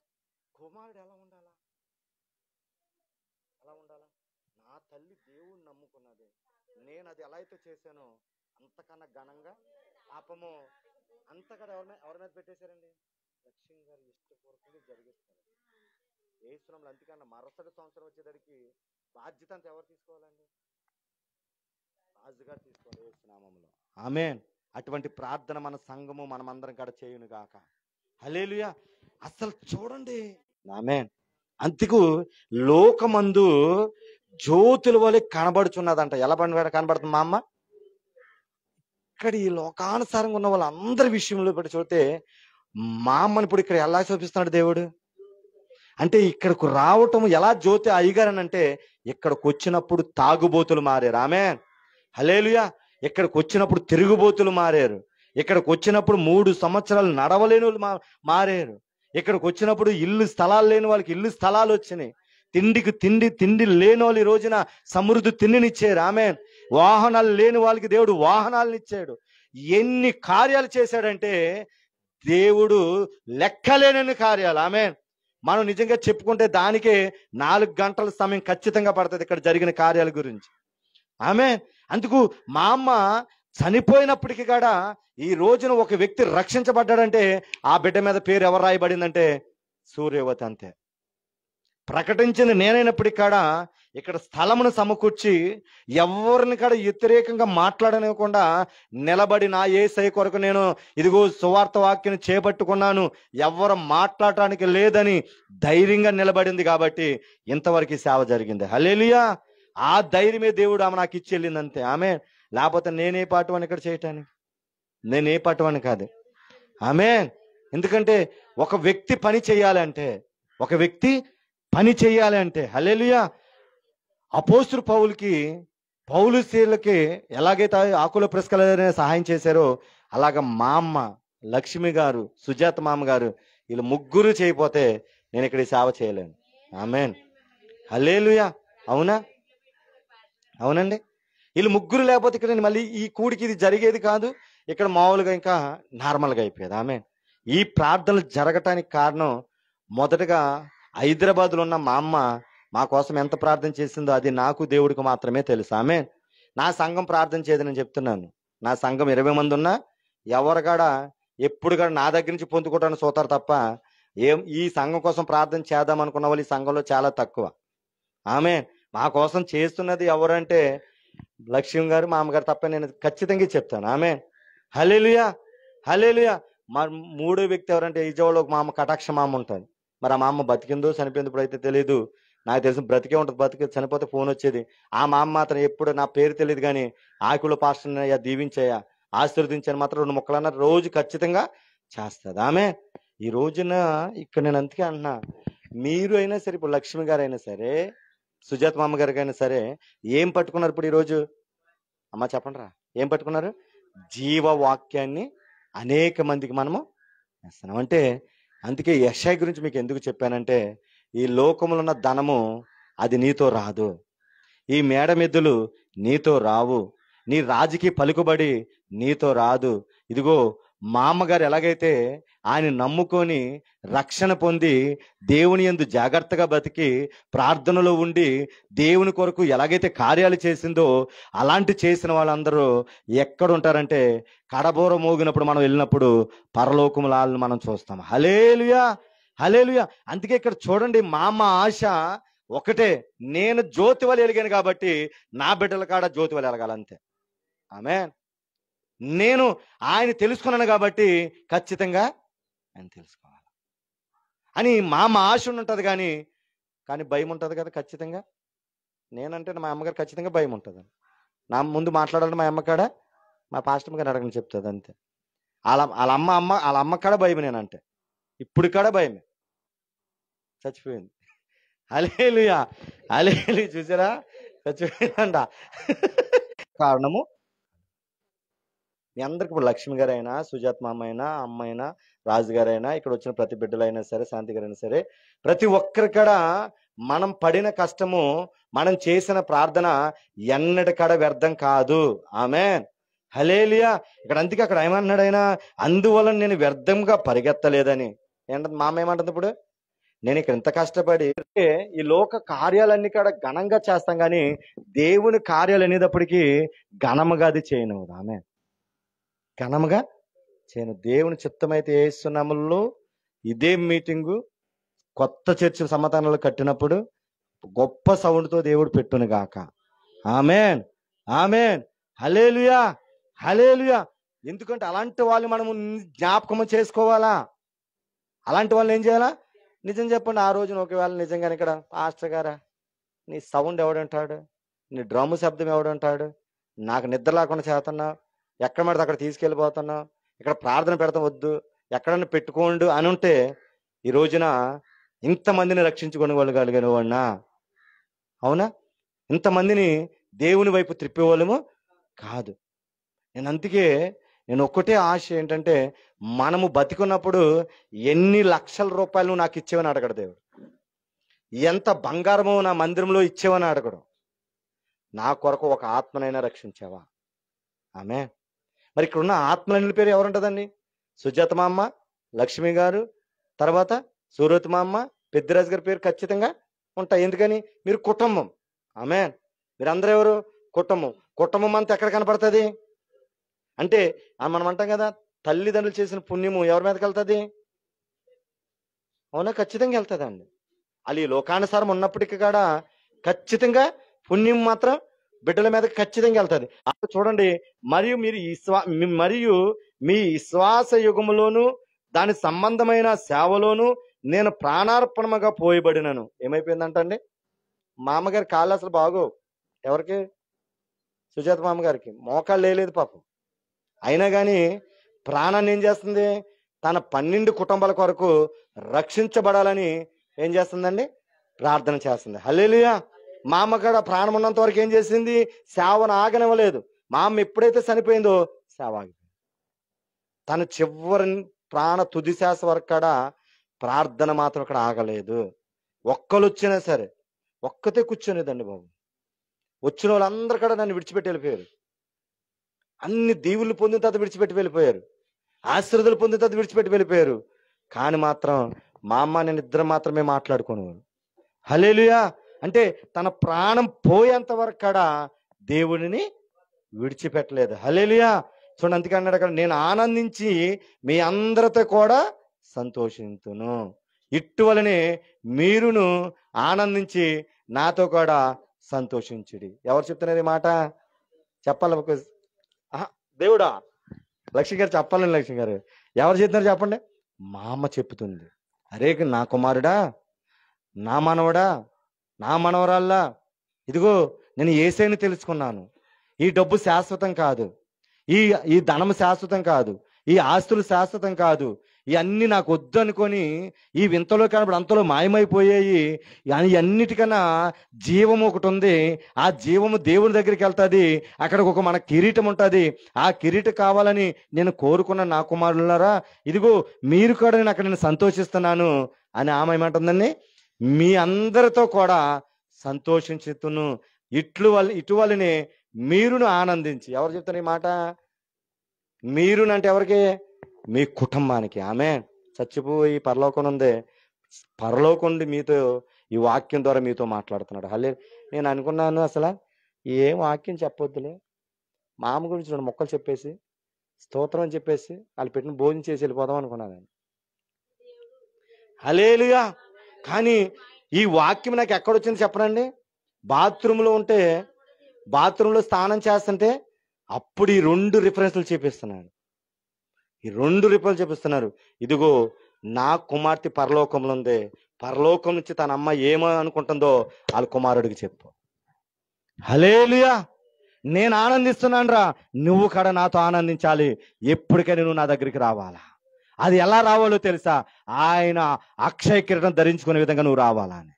కుమారుడు ఎలా ఉండాలా? ఎలా ఉండాలా? నా తల్లి దేవుణ్ణి నమ్ముకున్నది, నేను అది ఎలా అయితే చేశానో అంతకన్నా ఘనంగా పాపము అంతకన్నా ఎవరి మీద పెట్టేశారండి? లక్ష్యం గారు ఇష్టపూర్వకంగా జరిగిస్తారు ఏసునామములో. అంతకన్నా మరుసటి సంవత్సరం వచ్చేసరికి బాధ్యత అంతా ఎవరు తీసుకోవాలండి? రాజుగారు తీసుకోవాలి ఏసునామములో. ఆమేన్. అటువంటి ప్రార్థన మన సంఘము మనమందరం కూడా చేయును గాక. హల్లెలూయా. అసలు చూడండి, ఆమేన్. అందుకు లోకమందు జ్యోతుల వలె కనబడుచున్నదంట. ఎలా కనబడుతుంది మా అమ్మ? ఇక్కడ ఈ లోకానుసారంగా ఉన్న వాళ్ళందరి విషయంలో పెట్టి చూస్తే మా అమ్మని ఇప్పుడు ఇక్కడ ఎలా చూపిస్తున్నాడు దేవుడు అంటే, ఇక్కడకు రావటం ఎలా జ్యోతి అయ్యగారని అంటే, ఇక్కడికి వచ్చినప్పుడు తాగుబోతులు మారారు. ఆమేన్. హల్లెలూయా. ఇక్కడికి వచ్చినప్పుడు తిరుగుబోతులు మారారు. ఇక్కడికి వచ్చినప్పుడు 3 సంవత్సరాలు నడవలేని వాళ్ళు మారారు. ఇక్కడికి వచ్చినప్పుడు ఇల్లు స్థలాలు లేని వాళ్ళకి ఇల్లు స్థలాలు వచ్చినాయి. తిండికి తిండి లేని వాళ్ళు ఈ రోజున సమృద్ధి తిండినిచ్చారు. ఆమేన్. వాహనాలు లేని వాళ్ళకి దేవుడు వాహనాలను ఇచ్చాడు. ఎన్ని కార్యాలు చేశాడంటే దేవుడు లెక్కలేనన్ని కార్యాలు. ఆమేన్. మనం నిజంగా చెప్పుకుంటే దానికే 4 గంటల సమయం ఖచ్చితంగా పడుతుంది ఇక్కడ జరిగిన కార్యాల గురించి. ఆమేన్. అందుకు మా అమ్మ చనిపోయినప్పటికీ కూడా ఈ రోజున ఒక వ్యక్తి రక్షించబడ్డాడంటే ఆ బిడ్డ మీద పేరు ఎవరు రాయబడిందంటే సూర్యవతి. అంతే. ప్రకటించిన నేనైనప్పటికీ కూడా ఇక్కడ స్థలమును సమకూర్చి ఎవరిని కూడా వ్యతిరేకంగా మాట్లాడనివ్వకుండా నిలబడి నా యేసయ్య కొరకు నేను ఇదిగో సువార్త వాక్యం చేపట్టుకున్నాను, ఎవరు మాట్లాడటానికి లేదని ధైర్యంగా నిలబడింది కాబట్టి ఇంతవరకు సేవ జరిగింది. హల్లెలూయా. ఆ ధైర్యమే దేవుడు ఆమె నాకు ఇచ్చి వెళ్ళింది అంతే. ఆమె లేకపోతే నేనే పాటువాన్ని ఇక్కడ చేయటానికి, నేనే పాటువాన్ని కాదు. ఆమేన్. ఎందుకంటే ఒక వ్యక్తి పని చేయాలంటే, ఒక వ్యక్తి పని చేయాలి అంటే, హల్లెలూయా, అపోస్తలుడు పౌలు శీలకి ఎలాగైతే ఆకుల ప్రెస్కలనే సహాయం చేశారో అలాగ మా అమ్మ లక్ష్మి గారు, సుజాత మామ గారు, వీళ్ళు ముగ్గురు చేయకపోతే నేను ఇక్కడ సేవ చేయలేను. ఆమేన్. హల్లెలూయా. అవునా? అవునండి. వీళ్ళు ముగ్గురు లేకపోతే ఇక్కడ మళ్ళీ ఈ కూడికి ఇది జరిగేది కాదు. ఇక్కడ మామూలుగా ఇంకా నార్మల్గా అయిపోయేది. ఆమేన్. ఈ ప్రార్థనలు జరగటానికి కారణం మొదటగా హైదరాబాద్లో ఉన్న మా అమ్మ మా కోసం ఎంత ప్రార్థన చేసిందో అది నాకు దేవుడికి మాత్రమే తెలుసు. ఆమేన్. నా సంఘం ప్రార్థన చేయదు నేను చెప్తున్నాను. నా సంఘం 20 మంది ఉన్నా ఎవరికాడ ఎప్పుడు కూడా నా దగ్గర నుంచి పొందుకోవడానికి చూతారు తప్ప ఈ సంఘం కోసం ప్రార్థన చేద్దాం అనుకున్న వాళ్ళు ఈ సంఘంలో చాలా తక్కువ. ఆమేన్. మా కోసం చేస్తున్నది ఎవరంటే లక్ష్యం గారు, మా అమ్మగారు తప్ప నేను ఖచ్చితంగా చెప్తాను. ఆమేన్. హల్లెలూయా. హల్లెలూయా. మా మూడో వ్యక్తి ఎవరంటే విజయవాడలో మా అమ్మ కటాక్ష మా అమ్మ ఉంటుంది. మరి ఆ మా అమ్మ బతికిందో చనిపోయింది ఇప్పుడైతే తెలియదు. నాకు తెలిసి బ్రతికే ఉంటుంది. బతికి చనిపోతే ఫోన్ వచ్చేది. ఆ మా అమ్మ మాత్రం ఎప్పుడు నా పేరు తెలియదు కానీ ఆకుల పాస్టర్ని అయ్యా దీవించాయా ఆశీర్వదించాను మాత్రం 2 ముక్కలన్నా రోజు ఖచ్చితంగా చేస్తుంది. ఆమె ఈ రోజున ఇక్కడ నేను అందుకే అంటున్నా, మీరు అయినా సరే, ఇప్పుడు లక్ష్మి గారు అయినా సరే, సుజాత మామ గారికి అయినా సరే ఏం పట్టుకున్నారు ఇప్పుడు ఈరోజు? అమ్మ చెప్పండి రా, ఏం పట్టుకున్నారు? జీవవాక్యాన్ని అనేక మందికి మనము వేస్తున్నాం. అంటే అందుకే యెషయా గురించి మీకు ఎందుకు చెప్పానంటే, ఈ లోకములో ఉన్న ధనము అది నీతో రాదు, ఈ మేడమెద్దులు నీతో రావు, నీ రాజకీయ పలుకుబడి నీతో రాదు. ఇదిగో మా అమ్మగారు ఎలాగైతే ఆయన నమ్ముకొని రక్షణ పొంది దేవుని యందు జాగ్రత్తగా బతికి ప్రార్థనలో ఉండి దేవుని కొరకు ఎలాగైతే కార్యాలు చేసిందో అలాంటి చేసిన వాళ్ళందరూ ఎక్కడుంటారంటే కడబోర మోగినప్పుడు మనం వెళ్ళినప్పుడు పరలోకములను మనం చూస్తాం. హల్లెలూయా. హల్లెలూయా. అందుకే ఇక్కడ చూడండి, మా అమ్మ ఆశ ఒకటే, నేను జ్యోతి వలె వెలిగాను కాబట్టి నా బిడ్డల కాడ జ్యోతి వలె వెలగాలంతే. ఆమేన్. నేను ఆయన తెలుసుకున్నాను కాబట్టి ఖచ్చితంగా ఆయన తెలుసుకోవాలి అని మా అమ్మ ఆశ ఉంటుంది. కానీ భయం ఉంటుంది కదా ఖచ్చితంగా. నేనంటే మా అమ్మగారు ఖచ్చితంగా భయం ఉంటుంది. నా ముందు మాట్లాడాలని మా అమ్మ కాడ మా పాస్టర్ గారు అడగని చెప్తుంది అంతే. వాళ్ళ అమ్మ కాడ భయం, నేనంటే ఇప్పుడు కాడ భయమే, చచ్చిపోయింది. హల్లెలూయా. హల్లెలూయా. చూసారా, చచ్చిపోయిందంట. కారణము మీ అందరికి ఇప్పుడు లక్ష్మి గారైనా, సుజాత మామ అయినా, అమ్మైనా, రాజుగారైనా, ఇక్కడ వచ్చిన ప్రతి బిడ్డలైనా సరే, శాంతి గారైనా సరే, ప్రతి ఒక్కరికడ మనం పడిన కష్టము, మనం చేసిన ప్రార్థన ఎన్నటికడ వ్యర్థం కాదు. ఆమేన్, హల్లెలూయా. ఇక్కడ అందుకే అక్కడ ఏమన్నాడు ఆయన, అందువలన నేను వ్యర్థంగా పరిగెత్తలేదని. ఏంటంటే మామ ఏమంటుంది ఇప్పుడు, నేను ఇక్కడ ఇంత కష్టపడి ఈ లోక కార్యాలన్నీ కూడా ఘనంగా చేస్తాం, కానీ దేవుని కార్యాలు అనేటప్పటికీ ఘనముగా అది చేయను. ఆమె ఘనముగా చేయను. దేవుని చిత్తమైతే ఏసునామములో ఇదే మీటింగు కొత్త చర్చి సమాధానాలు కట్టినప్పుడు గొప్ప సౌండ్తో దేవుడు పెట్టును గాక. ఆమేన్, ఆమేన్, హల్లెలూయా, హల్లెలూయా. ఎందుకంటే అలాంటి వాళ్ళు మనము జ్ఞాపకము చేసుకోవాలా. అలాంటి వాళ్ళు ఏం చేయాలా? నిజం చెప్పండి, ఆ రోజున ఒకవేళ నిజంగానే ఇక్కడ పాస్టర్ గారా, నీ సౌండ్ ఎవడంటాడు, నీ డ్రమ్ము శబ్దం ఎవడంటాడు, నాకు నిద్ర లేకుండా చేస్తున్నావు, ఎక్కడ పడితే అక్కడ తీసుకెళ్ళిపోతున్నావు, ఇక్కడ ప్రార్థన పెడతాం వద్దు, ఎక్కడన్నా పెట్టుకోండు అని ఉంటే ఈ రోజున ఇంతమందిని రక్షించుకొని వాళ్ళగలిగిన వాడినా? అవునా? ఇంతమందిని దేవుని వైపు త్రిప్పేవాళ్ళము కాదు. అందుకే నేను ఒక్కటే ఆశ ఏంటంటే, మనము బతికున్నప్పుడు ఎన్ని లక్షల రూపాయలు నాకు ఇచ్చేవని అడగడు దేవుడు, ఎంత బంగారమో నా మందిరంలో ఇచ్చేవని అడగడు. నా కొరకు ఒక ఆత్మనైనా రక్షించావా? ఆమె మరి ఇక్కడ ఉన్న ఆత్మల పేరు ఎవరుంటుందండి? సుజాత మా అమ్మ, లక్ష్మి గారు, తర్వాత సూరత్ మా అమ్మ, పెద్దిరాజు గారి పేరు ఖచ్చితంగా ఉంటాయి. ఎందుకని? మీరు కుటుంబం. ఆమె మీరందరూ ఎవరు? కుటుంబం. కుటుంబం అంతా ఎక్కడ కనపడుతుంది అంటే, మనం అంటాం కదా, తల్లిదండ్రులు చేసిన పుణ్యము ఎవరి మీదకి వెళ్తుంది? అవునా? ఖచ్చితంగా వెళ్తుందండి. వాళ్ళు ఈ లోకానుసారం ఉన్నప్పటికీ కూడా ఖచ్చితంగా పుణ్యం మాత్రం బిడ్డల మీద ఖచ్చితంగా వెళ్తుంది. అప్పుడు చూడండి, మరియు మరియు మీ విశ్వాస యుగములోను దాని సంబంధమైన సేవలోను నేను ప్రాణార్పణముగా పోయబడినను. ఏమైపోయిందంటండి, మా అమ్మగారి కాళ్ళు అసలు బాగో. ఎవరికి? సుజాత మామగారికి మోకాళ్ళు లేదు పాపం. అయినా కానీ ప్రాణాన్ని ఏం చేస్తుంది? తన 12 కుటుంబాల కొరకు రక్షించబడాలని ఏం చేస్తుందండి? ప్రార్థన చేస్తుంది. హల్లెలూయా. మా అమ్మ కూడా ప్రాణం ఉన్నంత వరకు ఏం చేసింది? సేవను ఆగనివ్వలేదు. మా అమ్మ ఎప్పుడైతే చనిపోయిందో సేవ ఆగిపోయింది. తన చివరి ప్రాణ తుది శ్వాస వరకు కూడా ప్రార్థన మాత్రం అక్కడ ఆగలేదు. ఒక్కరు వచ్చినా సరే ఒక్కతే కూర్చొనేదండి బాబు. వచ్చిన వాళ్ళందరూ కూడా నన్ను విడిచిపెట్టి వెళ్ళిపోయారు. అన్ని దీవులు పొందిన తర్వాత విడిచిపెట్టి వెళ్ళిపోయారు, ఆశీర్వాదాలు పొందిన తర్వాత విడిచిపెట్టి వెళ్ళిపోయారు. కానీ మాత్రం మా అమ్మ నేను ఇద్దరు మాత్రమే మాట్లాడుకునేవారు. హల్లెలూయా. అంటే తన ప్రాణం పోయేంత వరకు కూడా దేవుడిని విడిచిపెట్టలేదు. హల్లెలూయా. చూడండి, అందుకే అన్నాడు అక్కడ, నేను ఆనందించి మీ అందరితో కూడా సంతోషింతును, ఇట్టువలనే మీరును ఆనందించి నాతో కూడా సంతోషించుడి. ఎవరు చెప్తున్నారు ఈ మాట? చెప్పాలి దేవుడా. లక్ష్మి గారు చెప్పాలండి. లక్ష్మి గారు ఎవరు చెప్తున్నారు చెప్పండి? మా అమ్మ చెప్తుంది. అరే నా కుమారుడా, నా మనవడా, నా మనవరాల్లా, ఇదిగో నేను యేసయ్యని తెలుసుకున్నాను. ఈ డబ్బు శాశ్వతం కాదు, ఈ ధనం శాశ్వతం కాదు, ఈ ఆస్తులు శాశ్వతం కాదు, ఇవన్నీ నాకు వద్దు అనుకొని ఈ వింతలో కనబడి అంతలో మాయమైపోయాయి. అన్నిటికన్నా జీవము ఒకటి ఉంది. ఆ జీవము దేవుని దగ్గరికి వెళ్తుంది. అక్కడికి ఒక మన కిరీటం ఉంటుంది. ఆ కిరీటం కావాలని నేను కోరుకున్న నా కుమారులారా, ఇదిగో మీరు కూడా నేను అక్కడ నేను సంతోషిస్తున్నాను అని ఆమె ఏమంటుందండి? మీ అందరితో కూడా సంతోషించుతును, ఇటువలనే మీరును ఆనందించి. ఎవరు చెప్తారు ఈ మాట? మీరునంటే ఎవరికి? మీ కుటుంబానికి. ఆమె చచ్చిపోయి పరలోకం ఉంది, పరలోకం మీతో ఈ వాక్యం ద్వారా మీతో మాట్లాడుతున్నాడు. నేను అనుకున్నాను అసలు ఏం వాక్యం చెప్పొద్దులే, మామ గురించి 2 మొక్కలు చెప్పేసి స్తోత్రం అని చెప్పేసి వాళ్ళు పెట్టిన భోజనం చేసి వెళ్ళిపోదాం అనుకున్నాను. హల్లెలూయా. కానీ ఈ వాక్యం నాకు ఎక్కడొచ్చింది చెప్పనండి? బాత్రూంలో ఉంటే, బాత్రూంలో స్నానం చేస్తుంటే అప్పుడు ఈ 2 రిఫరెన్స్లు చూపిస్తున్నాడు. ఈ 2 రిఫరెన్స్ చూపిస్తున్నారు. ఇదిగో నా కుమార్తె పరలోకంలో ఉంది, పరలోకం నుంచి తన అమ్మ ఏమో అనుకుంటుందో వాళ్ళ కుమారుడికి చెప్పు. హల్లెలూయా. నేను ఆనందిస్తున్నాను రా, నువ్వు కూడా నాతో ఆనందించాలి. ఎప్పటికైనా నువ్వు నా దగ్గరికి రావాలా. అది ఎలా రావాలో తెలుసా? ఆయన అక్షయ కిరీటం ధరించుకునే విధంగా నువ్వు రావాలా అని.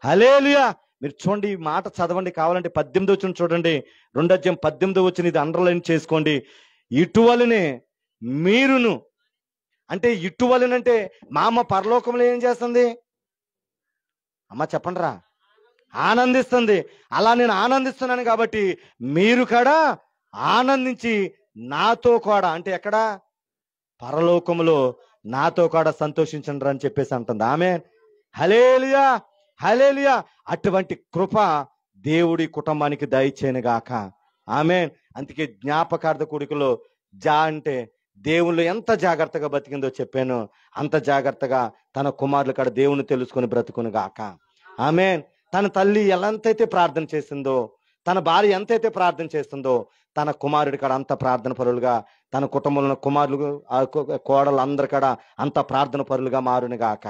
హల్లెలూయా. మీరు చూడండి, ఈ మాట చదవండి, కావాలంటే 18 వచ్చిన చూడండి, 2 అధ్యాయం 18 వచ్చిన ఇది అండర్లైన్ చేసుకోండి. ఇటువలనే మీరును, అంటే ఇటువలనంటే మా అమ్మ పరలోకంలో ఏం చేస్తుంది? అమ్మ చెప్పండి రా, ఆనందిస్తుంది. అలా నేను ఆనందిస్తున్నాను కాబట్టి మీరు కూడా ఆనందించి నాతో కూడా, అంటే ఎక్కడ? పరలోకములో నాతో కూడా సంతోషించండి అని చెప్పేసి అంటుంది. ఆమేన్. హల్లెలూయా, హల్లెలూయా. అటువంటి కృప దేవుడి కుటుంబానికి దయచేయను గాక. ఆమేన్. అందుకే జ్ఞాపకార్థ కూడికలో అంటే దేవుళ్ళు ఎంత జాగ్రత్తగా బతికిందో చెప్పాను, అంత జాగ్రత్తగా తన కుమారులు కాడ దేవుని తెలుసుకొని బ్రతుకును గాక. ఆమేన్. తన తల్లి ఎంతైతే ప్రార్థన చేసిందో, తన భార్య ఎంతైతే ప్రార్థన చేస్తుందో, తన కుమారుడి కాడ అంత ప్రార్థన పరులుగా, తన కుటుంబంలో కుమారులు కోడలు అందరి కాడ అంత ప్రార్థన పరులుగా మారును గాక.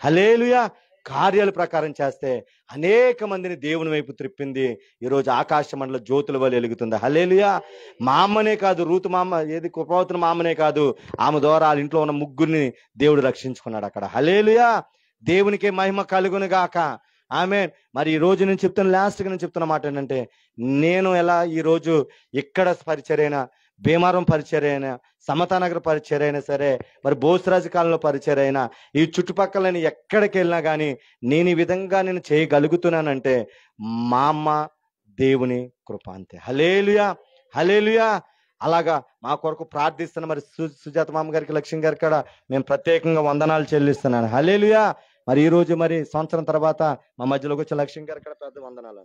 హల్లెలూయా. కార్యాల ప్రకారం చేస్తే అనేక మందిని దేవుని వైపు త్రిప్పింది. ఈరోజు ఆకాశ మండల జ్యోతుల వల్ల వెలుగుతుంది. హల్లెలూయా. మా అమ్మనే కాదు, రూతు మామ, ఏది కృపావతిన మా అమ్మనే కాదు, ఆమె ద్వారా వాళ్ళ ఇంట్లో ఉన్న ముగ్గురిని దేవుడు రక్షించుకున్నాడు అక్కడ. హల్లెలూయా. దేవునికే మహిమ కలుగును గాక. ఆమేన్. మరి ఈ రోజు నేను చెప్తున్న లాస్ట్గా నేను చెప్తున్న మాట ఏంటంటే, నేను ఎలా ఈ రోజు ఇక్కడ పరిచర్యైనా, భీమారం పరిచర్యైనా, సమతానగర్ పరిచర్యైనా సరే, మరి బోసరాజు కాలంలో పరిచర్యైనా, ఈ చుట్టుపక్కల ఎక్కడికి వెళ్ళినా కానీ నేను ఈ విధంగా నేను చేయగలుగుతున్నానంటే మా అమ్మ దేవుని కృప అంతే. హల్లెలూయా, హల్లెలూయా. అలాగా మా కొరకు ప్రార్థిస్తున్న మరి సుజాత మామ గారికి, లక్ష్మి గారికి కూడా మేము ప్రత్యేకంగా వందనాలు చెల్లిస్తున్నాను. హల్లెలూయా. మరి ఈ రోజు మరి సంవత్సరం తర్వాత మా మధ్యలోకి వచ్చే లక్ష్మి గారికి కూడా పెద్ద వందనాలు.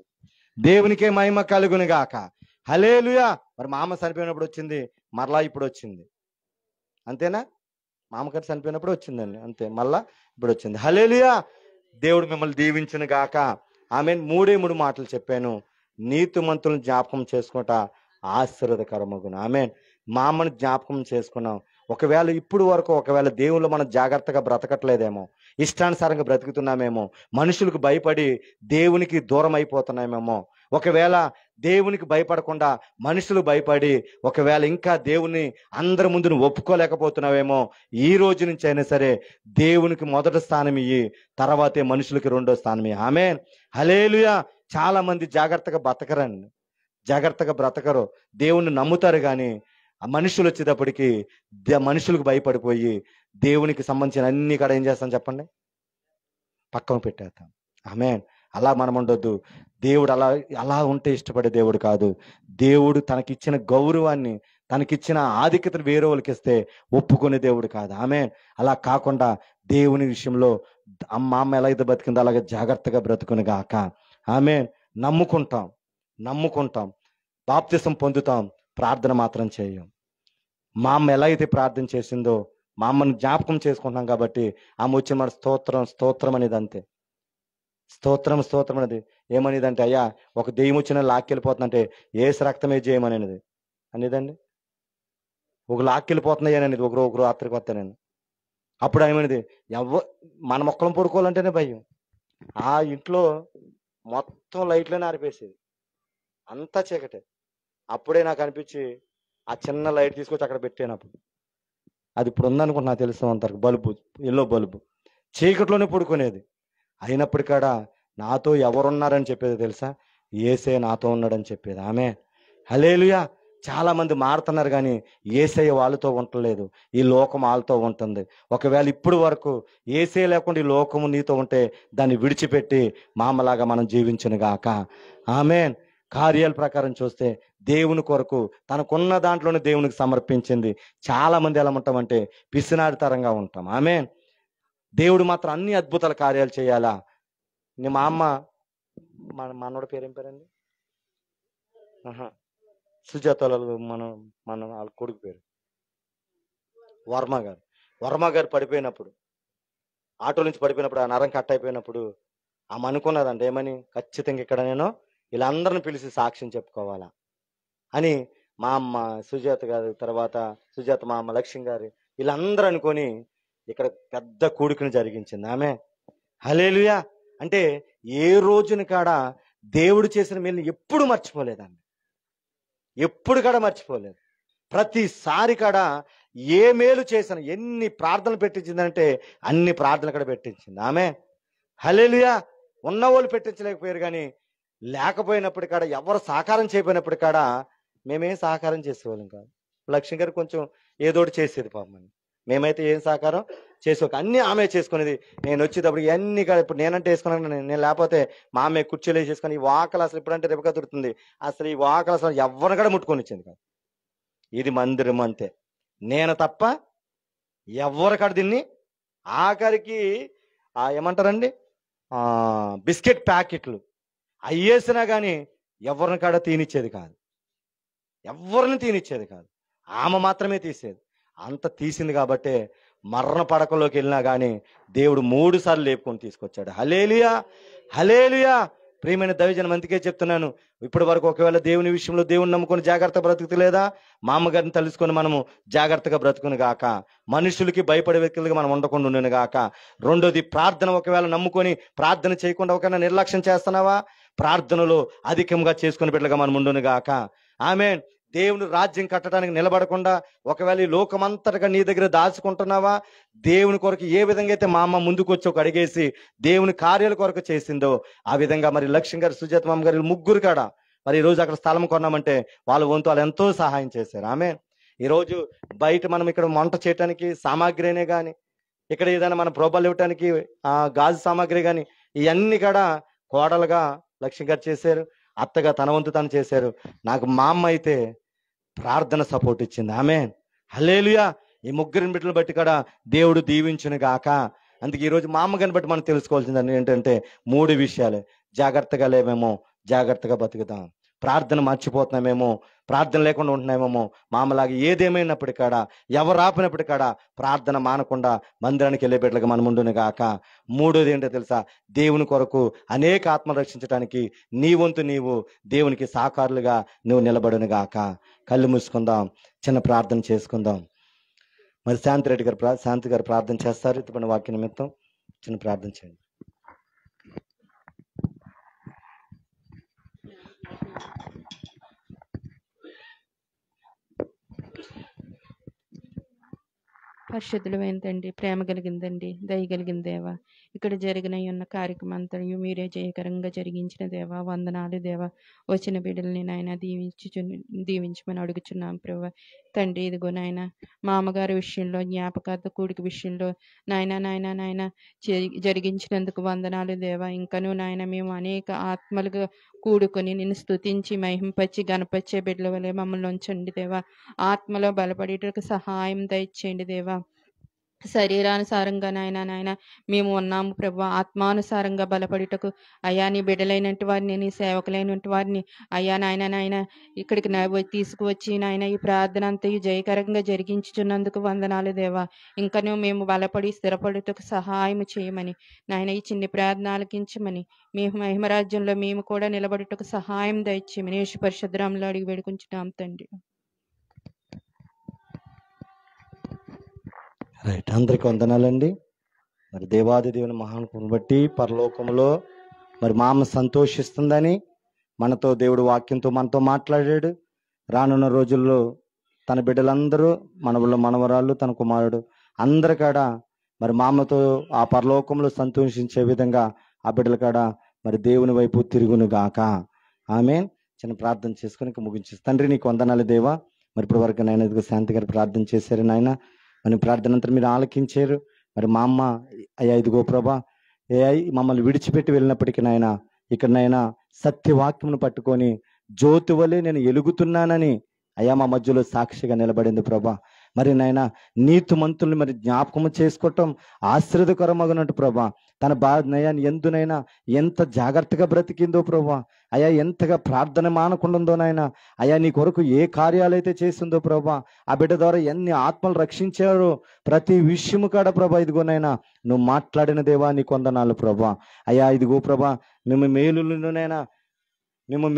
దేవునికే మహిమ కలుగును గాక. హల్లెలూయా. మరి మా అమ్మ చనిపోయినప్పుడు వచ్చింది, మరలా ఇప్పుడు వచ్చింది. అంతేనా? మా అమ్మగారు చనిపోయినప్పుడు వచ్చిందండి, అంతే. మళ్ళా ఇప్పుడు వచ్చింది. హల్లెలూయా. దేవుడు మిమ్మల్ని దీవించును గాక. ఆమేన్. మూడు మాటలు చెప్పాను. నీతిమంతులను జ్ఞాపకం చేసుకుంటా ఆశీర్వాదకరమగును. ఆమేన్. మా అమ్మని జ్ఞాపకం చేసుకున్నాం. ఒకవేళ ఇప్పుడు వరకు ఒకవేళ దేవుళ్ళు మనం జాగ్రత్తగా బ్రతకట్లేదేమో, ఇష్టానుసారంగా బ్రతుకుతున్నామేమో, మనుషులకు భయపడి దేవునికి దూరం అయిపోతున్నామేమో, ఒకవేళ దేవునికి భయపడకుండా మనుషులు భయపడి ఒకవేళ ఇంకా దేవుని అందరి ముందు నువ్వు ఒప్పుకోలేకపోతున్నావేమో, ఈ రోజు నుంచి అయినా సరే దేవునికి మొదటి స్థానం ఇయ్యి, తర్వాతే మనుషులకి రెండో స్థానం ఇయ్యి. ఆమేన్. హల్లెలూయా. చాలా మంది జాగ్రత్తగా బతకరండి, జాగ్రత్తగా బ్రతకరు, దేవుణ్ణి నమ్ముతారు కానీ ఆ మనుషులు వచ్చేటప్పటికి మనుషులకు భయపడిపోయి దేవునికి సంబంధించిన అన్ని కూడా ఏం చేస్తాం చెప్పండి? పక్కన పెట్టేస్తాం. ఆమేన్. అలా మనం ఉండొద్దు. దేవుడు అలా అలా ఉంటే ఇష్టపడే దేవుడు కాదు. దేవుడు తనకిచ్చిన గౌరవాన్ని, తనకిచ్చిన ఆధిక్యతను వేరే వాళ్ళకి ఇస్తే ఒప్పుకునే దేవుడు కాదు. ఆమేన్. అలా కాకుండా దేవుని విషయంలో మా అమ్మ ఎలా అయితే బతికిందో అలాగే జాగ్రత్తగా బ్రతుకుని గాక. ఆమేన్. నమ్ముకుంటాం, బాప్తిసం పొందుతాం, ప్రార్థన మాత్రం చేయం. మా అమ్మ ఎలా అయితే ప్రార్థన చేసిందో మా అమ్మను జ్ఞాపకం చేసుకుంటున్నాం కాబట్టి ఆమె వచ్చి మన స్తోత్రం అనేది అంతే. స్తోత్రం అనేది ఏమనేదంటే, అయ్యా ఒక దెయ్యం వచ్చిన లాక్కెళ్ళిపోతుందంటే ఏసు రక్తమే చేయమనేది అనేదండి. ఒక లాక్కెళ్ళిపోతున్నాయి అనేది ఒకరు రాత్రికి వస్తానని. అప్పుడు ఏమనేది, మన మొక్కలం పడుకోవాలంటేనే భయం. ఆ ఇంట్లో మొత్తం లైట్లోనే ఆరిపేసేది, అంతా చీకటే. అప్పుడే నాకు అనిపించి ఆ చిన్న లైట్ తీసుకొచ్చి అక్కడ పెట్టానప్పుడు, అది ఇప్పుడు ఉందనుకుంటున్నా తెలుసు అంతవరకు, బల్బు, ఎల్లో బల్బు, చీకట్లోనే పడుకునేది. అయినప్పటికాడ నాతో ఎవరున్నారని చెప్పేది తెలుసా? యేసయ్య నాతో ఉన్నాడని చెప్పేది. ఆమె. హల్లెలూయా. చాలా మంది మారుతున్నారు కానీ యేసయ్య వాళ్ళతో ఉండలేదు, ఈ లోకం వాళ్ళతో ఉంటుంది. ఒకవేళ ఇప్పుడు వరకు యేసయ్య లేకుండా ఈ లోకము నీతో ఉంటే దాన్ని విడిచిపెట్టి మామలాగా మనం జీవించును గాక. ఆమేన్. కార్యాల ప్రకారం చూస్తే దేవుని కొరకు తనకున్న దాంట్లోనే దేవునికి సమర్పించింది. చాలా మంది ఎలా ఉంటామంటే పిసినారితరంగా ఉంటాం. ఆమేన్. దేవుడు మాత్రం అన్ని అద్భుతాల కార్యాలు చేయాలా? మా అమ్మ, మనోడి పేరేం పేరండి? సుజాతలో మన వాళ్ళ కొడుకు పేరు వర్మ గారు పడిపోయినప్పుడు, ఆటో నుంచి పడిపోయినప్పుడు, ఆ నరం కట్ అయిపోయినప్పుడు ఆమె అనుకున్నదంటే ఏమని, ఖచ్చితంగా ఇక్కడ నేను వీళ్ళందరిని పిలిచి సాక్ష్యం చెప్పుకోవాలా అని. మా అమ్మ, సుజాత గారు, తర్వాత సుజాత మా అమ్మ, లక్ష్మి గారు, వీళ్ళందరూ అనుకొని ఇక్కడ పెద్ద కూడికను జరిగించింది. ఆమె. హల్లెలూయా. అంటే ఏ రోజుని కాడ దేవుడు చేసిన మేలుని ఎప్పుడు మర్చిపోలేదండి, ఎప్పుడు కూడా మర్చిపోలేదు. ప్రతిసారి కాడ ఏ మేలు చేసిన, ఎన్ని ప్రార్థనలు పెట్టించిందంటే అన్ని ప్రార్థనలు కూడా పెట్టించింది. ఆమె. హల్లెలూయా. ఉన్నవాళ్ళు పెట్టించలేకపోయారు కానీ లేకపోయినప్పుడు కాడ, ఎవరు సహకారం చేయకపోయినప్పుడు కాడ మేమేం సహకారం చేసేవాళ్ళం కాదు. లక్ష్మి గారు కొంచెం ఏదోటి చేసేది పాపం. మేమైతే ఏం సహకారం చేసుకోక అన్నీ ఆమె చేసుకునేది. నేను వచ్చేటప్పుడు ఇవన్నీ ఇప్పుడు నేనంటే వేసుకున్నాను, నేను లేకపోతే మా ఆమె కుర్చీలు వేసేసుకొని ఈ వాకలు అసలు ఇప్పుడంటే రేపుగా దొరుకుతుంది, అసలు ఈ వాకలు అసలు ఎవరిని కూడా ముట్టుకొని ఇచ్చింది కాదు. ఇది మందిరం అంతే, నేను తప్ప ఎవరికాడ దీన్ని ఆఖరికి ఏమంటారండి బిస్కెట్ ప్యాకెట్లు అయ్యేసినా కానీ ఎవరిని కాడ తీనిచ్చేది కాదు, ఎవరిని తీనిచ్చేది కాదు, ఆమె మాత్రమే తీసేది. అంత తీసింది కాబట్టే మరణ పడకలోకి వెళ్ళినా కానీ దేవుడు 3 సార్లు లేపుకొని తీసుకొచ్చాడు. హల్లెలూయా, హల్లెలూయా. ప్రియమైన దైవజనం, అందుకే చెప్తున్నాను, ఇప్పటి వరకు ఒకవేళ దేవుని విషయంలో దేవుని నమ్ముకొని జాగ్రత్త బ్రతుకుతలేదా, మా అమ్మగారిని తలుసుకొని మనము జాగ్రత్తగా బ్రతుకును గాక, మనుషులకి భయపడే వ్యక్తులుగా మనం ఉండకుండా ఉండను గాక. రెండోది, ప్రార్థన ఒకవేళ నమ్ముకొని ప్రార్థన చేయకుండా ఒకవేళ నిర్లక్ష్యం చేస్తున్నావా, ప్రార్థనలో అధికంగా చేసుకుని బిడ్డలుగా మనం ఉండును గాక. ఆమేన్. దేవుని రాజ్యం కట్టడానికి నిలబడకుండా ఒకవేళ ఈ లోకమంతటగా నీ దగ్గర దాచుకుంటున్నావా, దేవుని కొరకు ఏ విధంగా అయితే మా అమ్మ ముందుకు వచ్చి ఒక అడిగేసి దేవుని కార్యాల కొరకు చేసిందో ఆ విధంగా మరి లక్ష్మి గారు, సుజాత మామ గారు, ముగ్గురు కాడ మరి ఈరోజు అక్కడ స్థలం కొన్నామంటే వాళ్ళ వంతు వాళ్ళు ఎంతో సహాయం చేశారు. ఆమేన్. ఈరోజు బయట మనం ఇక్కడ వంట చేయడానికి సామాగ్రినే కానీ, ఇక్కడ ఏదైనా మన ప్రోబాలు ఇవ్వటానికి గాజు సామాగ్రి కానీ, ఇవన్నీ కూడా కోడలుగా లక్ష్మి గారు చేశారు, అత్తగా తన వంతు తను చేశారు. నాకు మా అమ్మ అయితే ప్రార్థన సపోర్ట్ ఇచ్చింది. ఆమేన్, హల్లెలూయా. ఈ ముగ్గురిని బిడ్డలు బట్టి కూడా దేవుడు దీవించును గాక. అందుకే ఈరోజు మా అమ్మగారిని బట్టి మనం తెలుసుకోవాల్సింది ఏంటంటే 3 విషయాలు. జాగ్రత్తగా లేమేమో, జాగ్రత్తగా బతుకుతాం. ప్రార్థన మర్చిపోతున్నామేమో, ప్రార్థన లేకుండా ఉంటున్నామేమో. మామలాగా ఏదేమైనప్పటికీ కాడ, ఎవరు ఆపినప్పటికీ కాడ ప్రార్థన మానకుండా మందిరానికి వెళ్ళే బిడ్డలుగా మనం ఉండును గాక. 3వది ఏంటో తెలుసా, దేవుని కొరకు అనేక ఆత్మలు రక్షించడానికి నీ వంతు నీవు దేవునికి సాకారులుగా నువ్వు నిలబడును గాక. కళ్ళు మూసుకుందాం, చిన్న ప్రార్థన చేసుకుందాం. మరి శాంతి గారు ప్రార్థన చేస్తారు. ఇతని వాక్య నిమిత్తం చిన్న ప్రార్థన చేయండి. పరిశుద్ధులైన తండ్రి, ప్రేమ కలిగిందండి, దయ కలిగిన దేవా, ఇక్కడ జరిగిన ఉన్న కార్యక్రమం అంతయు మీరే జయకరంగా జరిగించిన దేవా, వందనాలు దేవా. వచ్చిన బిడ్డల్ని నాయన దీవించమని అడుగుచున్నాం ప్రభా. తండ్రి, ఇదిగో నాయన మా అమ్మగారి విషయంలో, జ్ఞాపకార్థ కూడిక విషయంలో నాయన జరిగించినందుకు వందనాలు దేవా. ఇంకనూ నాయన మేము అనేక ఆత్మలుగా కూడుకొని నిన్ను స్తుతించి మహింపచ్చి గణపచ్చే బిడ్డల వలె మమ్మల్ని ఉంచండి దేవా. ఆత్మలో బలపడేటకు సహాయం దయచేయండి దేవా. శరీరానుసారంగా నాయన మేము ఉన్నాము ప్రభు, ఆత్మానుసారంగా బలపడుటకు అయ్యా నీ బిడ్డలైనట్టు వారిని, నీ సేవకులైనట్టు వారిని అయ్యా నాయన ఇక్కడికి తీసుకువచ్చి నాయన ఈ ప్రార్థన అంతయు జయకరంగా జరిగించుచున్నందుకు వందనాలు దేవా. ఇంకనూ మేము బలపడి స్థిరపడుటకు సహాయం చేయమని నాయన ఈ చిన్ని ప్రార్థన ఆలకించమని, మేము మహిమరాజ్యంలో మేము కూడా నిలబడుటకు సహాయం దయచేయమని యేసు పరిశుద్ధనామములో అడిగి వేడుకుంటున్నాం తండ్రి. రైట్, అందరికి వందనాలండి. మరి దేవాది దేవుని మహానుభావుని బట్టి పరలోకంలో మరి మా అమ్మ సంతోషిస్తుందని మనతో దేవుడు వాక్యంతో మనతో మాట్లాడాడు. రానున్న రోజుల్లో తన బిడ్డలందరూ, మనవరాళ్ళు, తన కుమారుడు అందరి కాడ మరి మా అమ్మతో ఆ పరలోకంలో సంతోషించే విధంగా ఆ బిడ్డల కాడ మరి దేవుని వైపు తిరుగును గాక. ఆమేన్. చిన్న ప్రార్థన చేసుకుని ముగించేసి, తండ్రి నీకు వందనాలు దేవా. మరి ఇప్పటి వరకు నాయన ఇదిగో శాంతి గారు ప్రార్థన చేశారు నాయన, మరి ప్రార్థన అంతా మీరు ఆలకించారు. మరి మా అమ్మ అయ్యా ఇదిగో ప్రభా, మమ్మల్ని విడిచిపెట్టి వెళ్ళినప్పటికీ నాయన ఇక్కడ నాయన సత్యవాక్యమును పట్టుకొని జ్యోతి వలె నేను ఎలుగుతున్నానని అయ్యా మా మధ్యలో సాక్షిగా నిలబడింది ప్రభా. మరి నాయన నీతిమంతుల్ని మరి జ్ఞాపకము చేసుకోవటం ఆశ్చర్యకరమగినట్టు ప్రభా. తన నయాన్ని ఎందునైనా ఎంత జాగ్రత్తగా బ్రతికిందో ప్రభా. అయ్యా ఎంతగా ప్రార్థన మానకుండాందో నాయన. అయ్యా నీ కొరకు ఏ కార్యాలైతే చేసిందో ప్రభా, ఆ బిడ్డ ద్వారా ఎన్ని ఆత్మలు రక్షించారో ప్రతి విషయము కాడ ప్రభా ఇదిగోనైనా నువ్వు మాట్లాడిన దేవా నీకు వందనాలు ప్రభా. అయ్యా ఇదిగో ప్రభా, మేము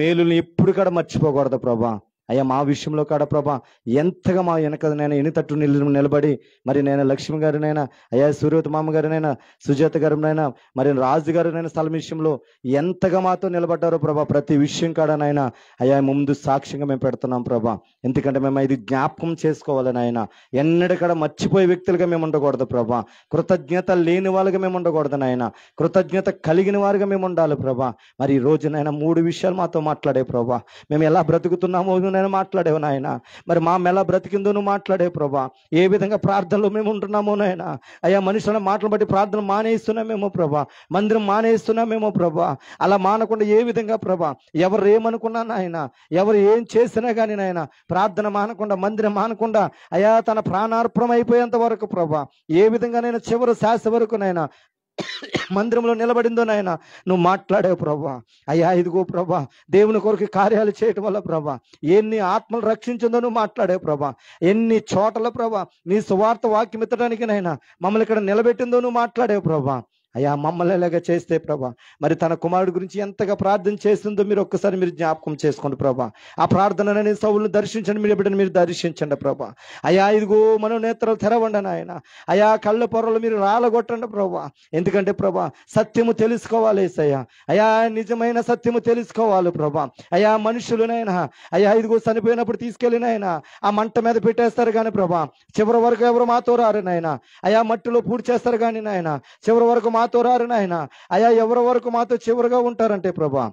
మేలులను ఎప్పుడు కూడా మర్చిపోకూడదు ప్రభా. అయ్యా మా విషయంలో కాడ ప్రభా ఎంతగా మా వెనక నేను ఎనితట్టు నిలబడి మరి నేను లక్ష్మి గారినైనా, అయ్యా సూర్యవతి మామ గారినైనా, సుజాత గారినైనా, మరి రాజు గారినైనా స్థలం విషయంలో ఎంతగా మాతో నిలబడ్డారో ప్రభా. ప్రతి విషయం కాడనైనా అయ్యా ముందు సాక్ష్యంగా మేము పెడుతున్నాం ప్రభా. ఎందుకంటే మేము ఇది జ్ఞాపకం చేసుకోవాలని ఆయన ఎన్నడక్కడ మర్చిపోయే వ్యక్తులుగా మేము ఉండకూడదు ప్రభా. కృతజ్ఞత లేని వాళ్ళుగా మేము ఉండకూడదు నాయన, కృతజ్ఞత కలిగిన వారుగా మేము ఉండాలి ప్రభా. మరి ఈ రోజునైనా 3 విషయాలు మాతో మాట్లాడే ప్రభా. మేము ఎలా బ్రతుకుతున్నామో నేను మాట్లాడేవు నాయన. మరి మా మెల్ల బ్రతికిందో నువ్వు మాట్లాడేవు ప్రభా. ఏ విధంగా ప్రార్థనలో మేము ఉంటున్నామో నాయన, అయ్యా మనుషుల మాటలు బట్టి ప్రార్థన మానేస్తున్నామేమో ప్రభా, మందిరం మానేస్తున్నామేమో ప్రభా. అలా మానకుండా ఏ విధంగా ప్రభా, ఎవరు ఏమనుకున్నా నాయన, ఎవరు ఏం చేసినా కానీ నాయన, ప్రార్థన మానకుండా, మందిరం మానకుండా అయ్యా తన ప్రాణార్పణం అయిపోయేంత వరకు ప్రభా, ఏ విధంగా నేను చివరి శ్వాస వరకు నాయన మందిరంలో నిలబడిందో నాయన నువ్వు మాట్లాడావు ప్రభా. అయ్యా ఇదిగో ప్రభా, దేవుని కొరకు కార్యాలు చేయటం వల్ల ప్రభా ఎన్ని ఆత్మలు రక్షించిందో నువ్వు మాట్లాడావు ప్రభా. ఎన్ని చోట్ల ప్రభా నీ సువార్త వాక్యం ఎత్తడానికి నాయన మమ్మల్ని ఇక్కడ నిలబెట్టిందో నువ్వు మాట్లాడావు ప్రభా. అయ్యా మమ్మల్ని ఎలాగ చేస్తే ప్రభా, మరి తన కుమారుడు గురించి ఎంతగా ప్రార్థన చేస్తుందో మీరు ఒక్కసారి మీరు జ్ఞాపకం చేసుకోండి ప్రభా. ఆ ప్రార్థనని సౌలును దర్శించండి, మీరు బిడ్డను మీరు దర్శించండి ప్రభా. అయ్యా ఇదిగో మనం నేత్రాలు తెరవండి నాయన. అయ్యా కళ్ళ పొరలు మీరు రాలగొట్టండి ప్రభా. ఎందుకంటే ప్రభా సత్యము తెలుసుకోవాలి యేసయ్యా. అయ్యా నిజమైన సత్యము తెలుసుకోవాలి ప్రభా. అయ్యా మనుషులునైనా అయ్యా ఇదిగో చనిపోయినప్పుడు తీసుకెళ్ళినైనా ఆ మంట మీద పెట్టేస్తారు కానీ ప్రభా, చివరి వరకు ఎవరు మాతో రారు నాయన. అయ్యా మట్టిలో పూడ్చేస్తారు చేస్తారు కానీ నాయన, చివరి వరకు మాతో రారు నాయన. అయ్యా ఎవరి వరకు మాతో చివరిగా ఉంటారంటే ప్రభా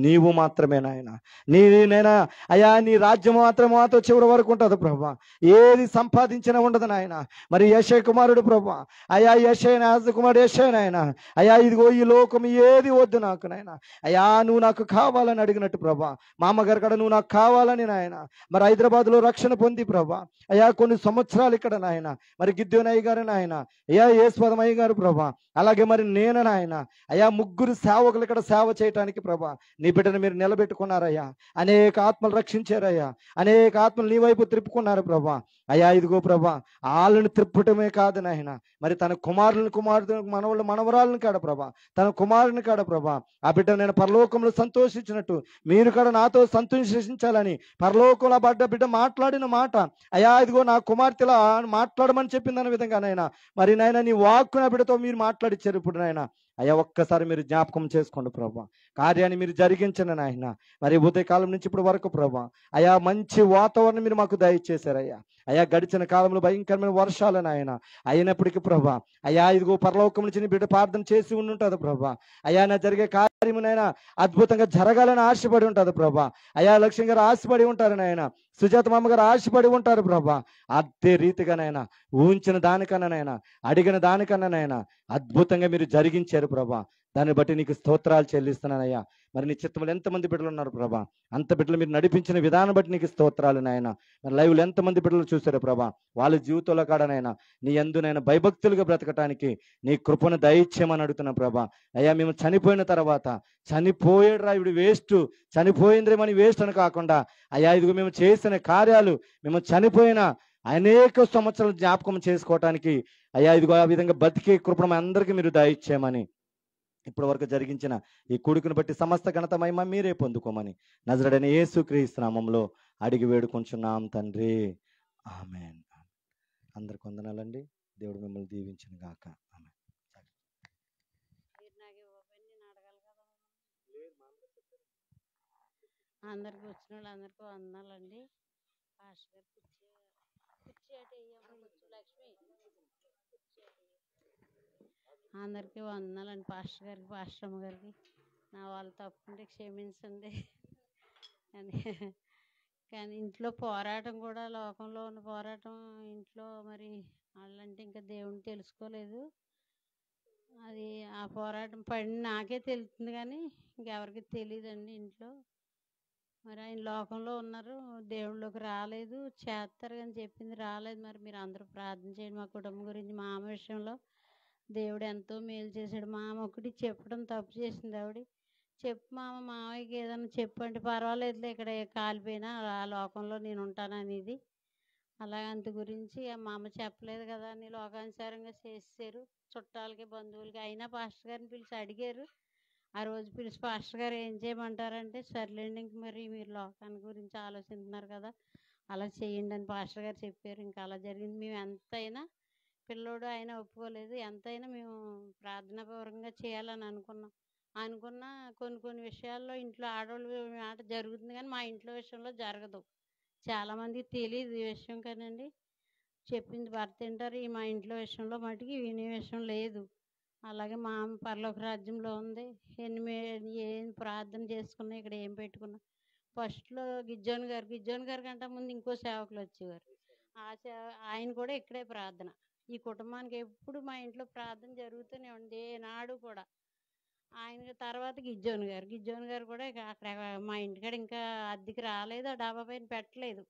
నీవు మాత్రమే నాయన. నైనా అయ్యా నీ రాజ్యం మాత్రమే మాతో చివరి వరకు ఉంటుంది ప్రభా. ఏది సంపాదించినా ఉండదు నాయన. మరి యెషయా కుమారుడు ప్రభా, అయ్యా యెషయా కుమారుడు యెషయా నాయన, అయ్యా ఇదిగో ఈ లోకం ఏది వద్దు నాకు నాయన, అయ్యా నువ్వు నాకు కావాలని అడిగినట్టు ప్రభా, మామగారు కూడా నువ్వు నాకు కావాలని నాయన. మరి హైదరాబాద్లో రక్షణ పొంది ప్రభా, అయ్యా కొన్ని సంవత్సరాలు ఇక్కడ నాయన, మరి గిద్యోనయ్య గారు నాయన, అయ్యా యేసుపదమయ్య గారు ప్రభా, అలాగే మరి నేను నాయన, అయ్యా ముగ్గురు సేవకులు ఇక్కడ సేవ చేయటానికి ప్రభా నీ బిడ్డను మీరు నిలబెట్టుకున్నారయ్యా. అనేక ఆత్మలు రక్షించారయ్యా, అనేక ఆత్మలు నీ వైపు త్రిప్పుకున్నారు ప్రభా. అయ్యా ఇదిగో ప్రభా వాళ్ళని త్రిప్పటమే కాదు నాయన, మరి తన కుమారుడు మనవాళ్ళు మనవరాలను కాడ ప్రభా, తన కుమారుని కాడ ప్రభా, ఆ బిడ్డ నేను పరలోకంలో సంతోషించినట్టు మీరు కూడా నాతో సంతోషించాలని పరలోకంలో బిడ్డ మాట్లాడిన మాట, అయ్యా ఇదిగో నా కుమార్తెలా మాట్లాడమని చెప్పిందన్న విధంగా నాయన, మరి నాయన నీ వాక్కు నా బిడ్డతో మీరు మాట్లాడిచ్చారు ఇప్పుడు నాయన. అయ్యా ఒక్కసారి మీరు జ్ఞాపకం చేసుకోండి ప్రభా, కార్యాన్ని మీరు జరిగించండి నాయన. మరి ఉదయకాలం నుంచి ఇప్పుడు వరకు ప్రభా అయ్యా మంచి వాతావరణం మీరు మాకు దయచేశారయ్యా. అయ్యా గడిచిన కాలంలో భయంకరమైన వర్షాలు నాయన అయినప్పటికీ ప్రభా, అయ్యా ఇదిగో పరలోకం నుంచి నీ బిడ్డ ప్రార్థన చేసి ఉండుంటుంది ప్రభా. అయ్యా నా జరిగే కార్యమునైనా అద్భుతంగా జరగాలని ఆశపడి ఉంటుంది ప్రభా. అయ్యా లక్ష్యం గారు ఆశపడి ఉంటారు నాయన, సుజాత మామ గారు ఆశపడి ఉంటారు ప్రభా. అదే రీతిగానైనా ఊహించిన దానికన్నానైనా అడిగిన దానికన్నానైనా అద్భుతంగా మీరు జరిగించారు ప్రభా. దాన్ని బట్టి నీకు స్తోత్రాలు చెల్లిస్తున్నానయ్యా. మరి నీ చిత్తంలో ఎంతమంది బిడ్డలు ఉన్నారు ప్రభా, అంత బిడ్డలు మీరు నడిపించిన విధానం బట్టి నీకు స్తోత్రాలు నాయన. మరి లైవ్లో ఎంతమంది బిడ్డలు చూశారు ప్రభా, వాళ్ళ జీవితంలో కాడనైనా నీ యందునైనా భయభక్తులుగా బ్రతకటానికి నీ కృపను దయచేయమని అడుగుతున్నా ప్రభా. అయ్యా మేము చనిపోయిన తర్వాత చనిపోయాడు రా ఇవి వేస్ట్, చనిపోయింద్రేమని వేస్ట్ అని కాకుండా అయ్యా ఇదిగో మేము చేసిన కార్యాలు మేము చనిపోయిన అనేక సంవత్సరాలు జ్ఞాపకం చేసుకోవటానికి అయ్యా ఇదిగో ఆ విధంగా బతికే కృపను అందరికీ మీరు దయచేయమని ఇప్పటి వరకు జరిగించిన ఈ కూడికను బట్టి సమస్త ఘనత మహిమ మీరే పొందుకోమని నజరేయుడైన యేసుక్రీస్తు నామములో అడిగి వేడుకొంచున్నాం తండ్రి, ఆమేన్. అందరికి వందనాలండి. దేవుడు మిమ్మల్ని దీవించును గాక. ఆమేన్. అందరికి వచ్చిన వాళ్ళందరికీ వందనాలండి. పాస్టర్ గారు అందరికీ వందనాలండి. పాస్టర్ గారికి, పాస్టర్ అమ్మ గారికి నా వాళ్ళు తప్పుంటే క్షమించండి. కానీ ఇంట్లో పోరాటం కూడా, లోకంలో ఉన్న పోరాటం ఇంట్లో మరి వాళ్ళంటే ఇంకా దేవుని తెలుసుకోలేదు. అది ఆ పోరాటం పడి నాకే తెలుస్తుంది కానీ ఇంకెవరికి తెలియదండి ఇంట్లో. మరి ఆయన లోకంలో ఉన్నారు, దేవుళ్ళలోకి రాలేదు, చేస్తారు కానీ చెప్పింది రాలేదు. మరి మీరు అందరూ ప్రార్థన చేయండి మా కుటుంబం గురించి. మా అమ్మ విషయంలో దేవుడు ఎంతో మేలు చేశాడు. మా అమ్మ ఒకటి చెప్పడం తప్పు చేసింది. ఆవిడ చెప్పు మామయ్యకి ఏదైనా చెప్పండి, పర్వాలేదులే ఇక్కడ కాలిపోయినా ఆ లోకంలో నేను ఉంటాను అనేది. అలాగే అంత గురించి మా అమ్మ చెప్పలేదు కదా అని లోకానుసారంగా చేసేసారు, చుట్టాలకి బంధువులకి. అయినా పాస్టర్ గారిని పిలిచి అడిగారు. ఆ రోజు పిలిచి పాస్టర్ గారు ఏం చేయమంటారంటే సర్లేండి ఇంక మరి మీరు లోకాన్ని గురించి ఆలోచిస్తున్నారు కదా అలా చేయండి అని పాస్టర్ గారు చెప్పారు. ఇంకా అలా జరిగింది. మేము ఎంతైనా పిల్లోడు ఆయన ఒప్పుకోలేదు, ఎంతైనా మేము ప్రార్థనాపూర్వకంగా చేయాలని అనుకున్న కొన్ని విషయాల్లో ఇంట్లో ఆడవాళ్ళు మాట జరుగుతుంది కానీ మా ఇంట్లో విషయంలో జరగదు. చాలామందికి తెలియదు ఈ విషయం కానండి. చెప్పింది భర్త తింటారు, ఈ మా ఇంట్లో విషయంలో మటుకి వినే విషయం లేదు. అలాగే మా అమ్మ పరలోక రాజ్యంలో ఉంది. ఏం ప్రార్థన చేసుకున్నా, ఇక్కడ ఏం పెట్టుకున్నా ఫస్ట్లో గిజ్జోన్ గారి కంటే ముందు ఇంకో సేవకులు వచ్చేవారు. ఆయన కూడా ఇక్కడే ప్రార్థన. ఈ కుటుంబానికి ఎప్పుడు మా ఇంట్లో ప్రార్థన జరుగుతూనే ఉంది ఏనాడు కూడా. ఆయన తర్వాత గిజ్జోన్ గారు కూడా ఇక అక్కడ మా ఇంటికాడ ఇంకా అద్దెకి రాలేదు, ఆ డాబా పైన పెట్టలేదు.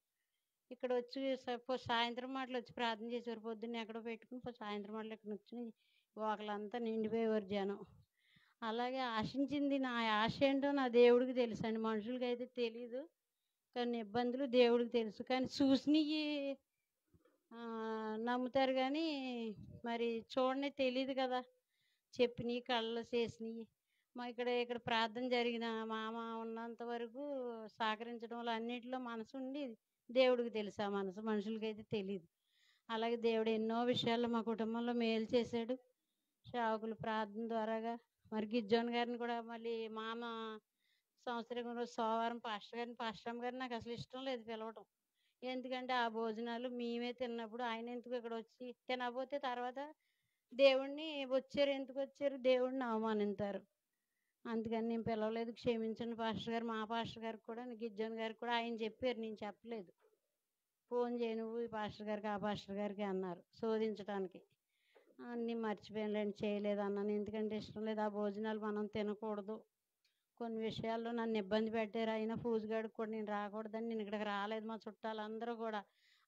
ఇక్కడ వచ్చి సాయంత్రం మాటలు వచ్చి ప్రార్థన చేసేవారు. పొద్దున్న ఎక్కడో పెట్టుకుని సాయంత్రం మాటలు ఇక్కడ వచ్చి ఒకళ్ళంతా నిండిపోయేవారు జనం. అలాగే ఆశించింది నా ఆశ ఏంటో నా దేవుడికి తెలుసు అండి, మనుషులకి అయితే తెలీదు. కొన్ని ఇబ్బందులు దేవుడికి తెలుసు. కానీ చూసినవి నమ్ముతారు కానీ మరి చూడని తెలియదు కదా, చెప్పినవి కళ్ళలో చేసినవి. మా ఇక్కడ ప్రార్థన జరిగిన మామ ఉన్నంత వరకు సహకరించడంలో అన్నిటిలో మనసు ఉండి దేవుడికి తెలుసు, ఆ మనసు మనుషులకైతే తెలియదు. అలాగే దేవుడు ఎన్నో విషయాల్లో మా కుటుంబంలో మేలు చేశాడు సేవకులు ప్రార్థన ద్వారాగా. మరి గిజ్జోన్ గారిని కూడా మళ్ళీ మామ సంవత్సరం రోజు సోమవారం పాస్టర్ గారిని నాకు అసలు ఇష్టం లేదు పిలవటం. ఎందుకంటే ఆ భోజనాలు మేమే తిన్నప్పుడు ఆయన ఎందుకు ఇక్కడ వచ్చి తినకపోతే తర్వాత దేవుణ్ణి ఎందుకు వచ్చారు దేవుడిని అవమానింతారు. అందుకని నేను పిలవలేదు, క్షమించండి పాస్టర్ గారు. మా పాస్టర్ గారికి కూడా గిజ్జోన్ గారికి కూడా ఆయన చెప్పారు, నేను చెప్పలేదు. ఫోన్ చేయి నువ్వు ఈ పాస్టర్ గారికి ఆ పాస్టర్ గారికి అన్నారు శోధించడానికి. అన్నీ మర్చిపోయానులేండి, చేయలేదు అన్నాను. ఎందుకంటే ఇష్టం లేదు, ఆ భోజనాలు మనం తినకూడదు. కొన్ని విషయాల్లో నన్ను ఇబ్బంది పెట్టారు. అయినా పూజగాడికి కూడా నేను రాకూడదని నేను ఇక్కడికి రాలేదు. మా చుట్టాలందరూ కూడా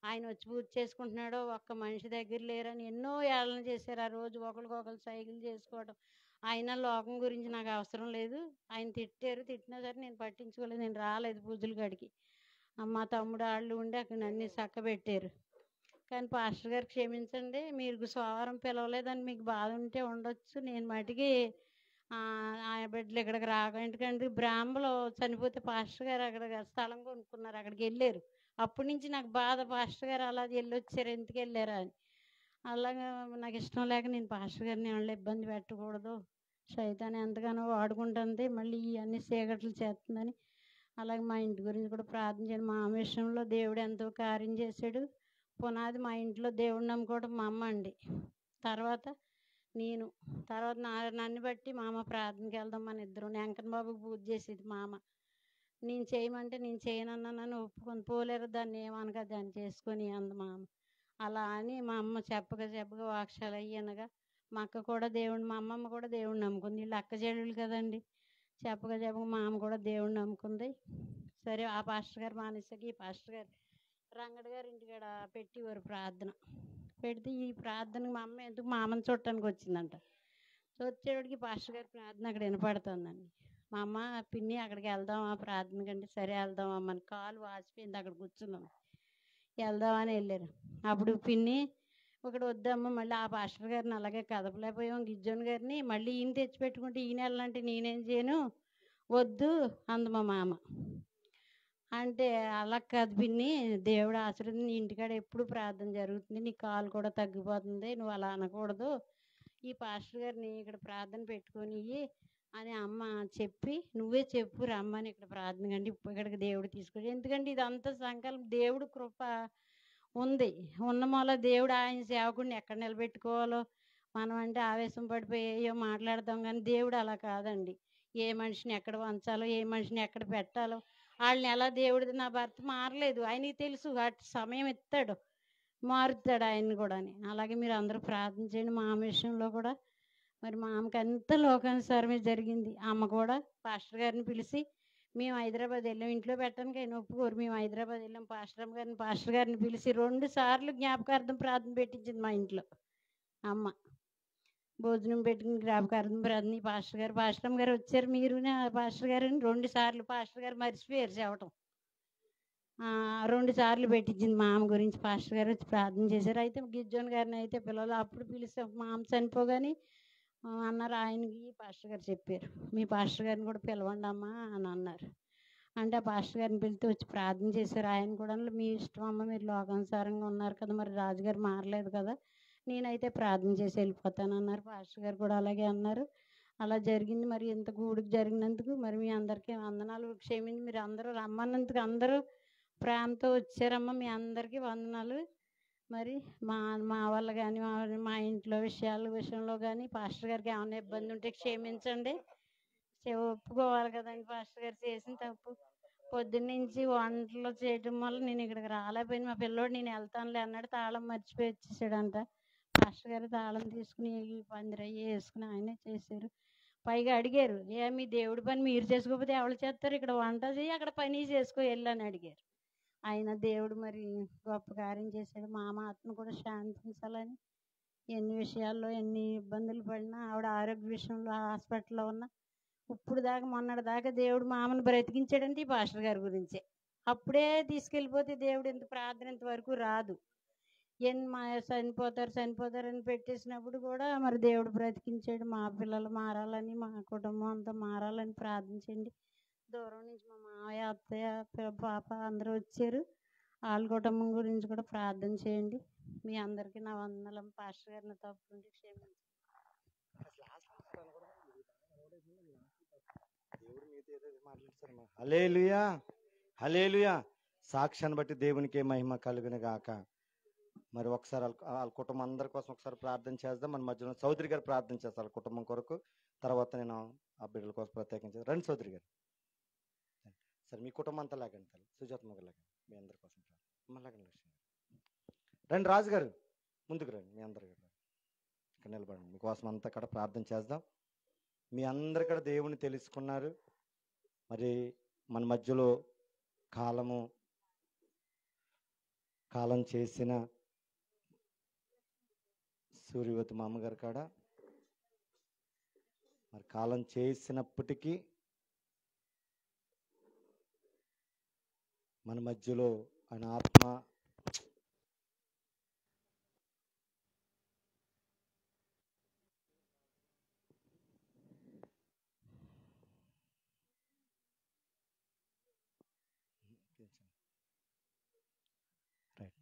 ఆయన వచ్చి పూజ చేసుకుంటున్నాడో ఒక్క మనిషి దగ్గర లేరని ఎన్నో ఏళ్ళని చేశారు. ఆ రోజు ఒకరికొకరు సైకిల్ చేసుకోవడం. అయినా లోకం గురించి నాకు అవసరం లేదు. ఆయన తిట్టినా సరే నేను పట్టించుకోలేదు, నేను రాలేదు పూజల కాడికి. మా తమ్ముడు వాళ్ళు ఉండి అక్కడ అన్నీ చక్కబెట్టారు. కానీ పాస్టర్ గారు క్షమించండి, మీరు సోమవారం పిలవలేదని మీకు బాధ ఉంటే ఉండొచ్చు. నేను మటుకి ఆ బిడ్డలు ఇక్కడికి ఎందుకంటే బ్రాహ్మలో చనిపోతే పాస్టర్ గారు అక్కడ స్థలం కొనుక్కున్నారు, అక్కడికి వెళ్ళారు. అప్పటి నుంచి నాకు బాధ, పాస్టర్ గారు అలా వెళ్ళొచ్చారు ఎందుకు వెళ్ళారా అని. అలాగా నాకు ఇష్టం లేక నేను పాస్టర్ గారిని ఏమన్నా ఇబ్బంది పెట్టకూడదు, సైతాన్ని ఎంతగానో వాడుకుంటుంది, మళ్ళీ ఇవన్నీ చీకట్లు చేస్తుందని. అలాగే మా ఇంటి గురించి కూడా ప్రార్థన చేయండి. మా విషయంలో దేవుడు ఎంతో కార్యం చేశాడు. పునాది మా ఇంట్లో దేవుడు నమ్ముకోవడం మా అమ్మ అండి, తర్వాత నన్ను బట్టి మా అమ్మ ప్రార్థనకి వెళ్దాం మన ఇద్దరు. వెంకన్న బాబుకి పూజ చేసేది మా అమ్మ. నేను చేయమంటే నేను చేయనన్నానని ఒప్పుకొని పోలేరు, దాన్ని ఏమనగా దాన్ని చేసుకొని అంది మా అమ్మ. అలా అని మా అమ్మ చెప్పగా వాక్షాలు అయ్యనగా మా అక్క కూడా మా అమ్మమ్మ కూడా దేవుడిని నమ్ముకుంది. వీళ్ళు అక్క చెల్లెళ్ళు కదండి. చెప్పగా మా అమ్మ కూడా దేవుడిని నమ్ముకుంది. సరే ఆ పాస్టర్ గారు మానేసాక ఈ పాస్టర్ గారు రంగడి గారు ఇంటికాడ పెట్టేవారు ప్రార్థన. పెడితే ఈ ప్రార్థనకి మా అమ్మ ఎందుకు మా అమ్మని చూడటానికి వచ్చిందంట. వచ్చేవాడికి పాస్టర్ గారి ప్రార్థన అక్కడ వినపడుతుందండి. మా అమ్మ పిన్ని అక్కడికి వెళ్దామా ప్రార్థన కంటే, సరే వెళ్దామమ్మని. కాలు వాసిపోయింది, అక్కడ కూర్చున్నాం, వెళ్దామని వెళ్ళారు. అప్పుడు పిన్ని ఒకటి వద్దమ్మ, మళ్ళీ ఆ పాస్టర్ గారిని అలాగే కదపలేకపోయాం గిజ్జోన్ గారిని, మళ్ళీ ఈయన తెచ్చిపెట్టుకుంటే ఈయన వెళ్ళాలంటే నేనేం చేయను, వద్దు అంది మా మామ. అంటే అలా కాదు పిన్ని, దేవుడు ఆశీర్వదించి నీ ఇంటికాడ ఎప్పుడు ప్రార్థన జరుగుతుంది, నీ కాలు కూడా తగ్గిపోతుంది, నువ్వు అలా అనకూడదు, ఈ పాస్టర్ గారిని ఇక్కడ ప్రార్థన పెట్టుకొని అని అమ్మ చెప్పి, నువ్వే చెప్పు రమ్మని ఇక్కడ ప్రార్థన కండి ఇక్కడికి దేవుడు తీసుకొచ్చి. ఎందుకంటే ఇదంతా సంకల్పం, దేవుడు కృప ఉంది ఉన్న మూల దేవుడు ఆయన సేవకుడిని ఎక్కడ నిలబెట్టుకోవాలో మనం అంటే ఆవేశం పడిపోయేయో మాట్లాడతాం, కానీ దేవుడు అలా కాదండి. ఏ మనిషిని ఎక్కడ వంచాలో, ఏ మనిషిని ఎక్కడ పెట్టాలో, వాళ్ళని ఎలా దేవుడిది. నా భర్త మారలేదు, ఆయనకి తెలుసు, అటు సమయం ఇస్తాడు, మారుతాడు ఆయన్ని కూడా అని. అలాగే మీరు అందరూ ప్రార్థన చేయండి. మా విషయంలో కూడా మరి మా అమ్మకి అంత లోకానుసారమే జరిగింది. అమ్మ కూడా పాస్టర్ గారిని పిలిచి, మేము హైదరాబాద్ వెళ్ళాం, ఇంట్లో పెట్టడానికి ఆయన ఒప్పుకోరు, మేము హైదరాబాద్ వెళ్ళాం, పాస్టర్ గారిని పిలిచి 2 సార్లు జ్ఞాపకార్థం ప్రార్థన పెట్టించింది మా ఇంట్లో అమ్మ. భోజనం పెట్టుకుని జ్ఞాపకార్థం ప్రార్థన పాస్టర్ గారు వచ్చారు, మీరు పాస్టర్ గారు 2 సార్లు పాస్టర్ గారు మర్చిపోయారు చెప్పటం. 2 సార్లు పెట్టించింది మా అమ్మ గురించి. పాస్టర్ గారు వచ్చి ప్రార్థన చేశారు. అయితే గిజ్జోన్ గారిని అయితే పిల్లలు అప్పుడు పిలిచాం, మా అమ్మ చనిపోగానే అన్నారు, ఆయనకి పాస్టర్ గారు చెప్పారు, మీ పాస్టర్ గారిని కూడా పిలవండి అమ్మా అని అన్నారు. అంటే ఆ పాస్టర్ గారిని పిలిస్తే వచ్చి ప్రార్థన చేశారు. ఆయన కూడా మీ ఇష్టం అమ్మ, మీరు లోకానుసారంగా ఉన్నారు కదా, మరి రాజుగారు మారలేదు కదా, నేనైతే ప్రార్థన చేసి వెళ్ళిపోతాను అన్నారు. పాస్టర్ గారు కూడా అలాగే అన్నారు. అలా జరిగింది. మరి ఇంత గూడికి జరిగినందుకు మరి మీ అందరికీ వందనాలు. క్షమించి మీరు అందరూ రమ్మన్నందుకు అందరూ ప్రేమతో వచ్చారమ్మా, మీ అందరికీ వందనాలు. మరి మా వాళ్ళు కానీ మా ఇంట్లో విషయంలో కానీ పాస్టర్ గారికి ఏమైనా ఇబ్బంది ఉంటే క్షమించండి. ఒప్పుకోవాలి కదండి, పాస్టర్ గారు చేసిన తప్పు. పొద్దున్నుంచి వంటలు చేయటం వల్ల నేను ఇక్కడికి రాలేకపోయాను. మా పిల్లోడు నేను వెళ్తానులే అన్నాడు. తాళం మర్చిపోయి వచ్చేసాడంట. పాస్టర్ గారు తాళం తీసుకుని పందిరయ్యి వేసుకుని ఆయనే చేశారు. పైగా అడిగారు, మీ దేవుడి పని మీరు చేసుకోకపోతే ఎవరు చేస్తారు? ఇక్కడ వంట చేయి, అక్కడ పని చేసుకో వెళ్ళు అని అడిగారు. ఆయన దేవుడు మరి గొప్ప కార్యం చేశాడు. మా ఆత్మ కూడా శాంతించాలని ఎన్ని విషయాల్లో ఎన్ని ఇబ్బందులు పడినా, ఆవిడ ఆరోగ్య విషయంలో హాస్పిటల్లో ఉన్న ఇప్పుడు దాకా మొన్నటి దాకా దేవుడు మామను బ్రతికించాడంటే ఈ పాస్టర్ గారి గురించే. అప్పుడే తీసుకెళ్ళిపోతే దేవుడు ఇంత ప్రార్థన ఇంతవరకు రాదు. మా చనిపోతారు అని పెట్టేసినప్పుడు కూడా మరి దేవుడు బ్రతికించాడు. మా పిల్లలు మారాలని, మా కుటుంబం అంతా మారాలని ప్రార్థించండి. దూరం నుంచి మా మావయ్య, అత్తయ్య, పాప అందరూ వచ్చారు. వాళ్ళ కుటుంబం గురించి కూడా ప్రార్థన చేయండి. మీ అందరికీ నా వందనం. పాస్టర్ గారిని తప్పుండి క్షమించండి. హల్లెలూయా, హల్లెలూయా. సాక్ష్యాన్ని బట్టి దేవునికే మహిమ కలుగును గాక. మరి ఒకసారి వాళ్ళ కుటుంబం అందరి కోసం ఒకసారి ప్రార్థన చేద్దాం. మన మధ్యలో చౌదరి గారు ప్రార్థన చేస్తారు వాళ్ళ కుటుంబం కొరకు. తర్వాత నేను ఆ బిడ్డల కోసం ప్రత్యేకించి రండి చౌదరి గారు. సరే, మీ కుటుంబం అంతా లాగండి. తల్లి సుజాత మగ లాగండి. మీ అందరి కోసం లాగండి. లక్ష్మి రండి. రాజు గారు ముందుకు రండి. మీ అందరు ఇక్కడ నిలబడండి. మీకోసం అంతా కూడా ప్రార్థన చేద్దాం. మీ అందరు కూడా దేవుని తెలుసుకున్నారు. మరి మన మధ్యలో కాలం చేసిన సూర్యవతి మా అమ్మగారు కాడ మరి కాలం చేసినప్పటికీ మన మధ్యలో ఆయన ఆత్మ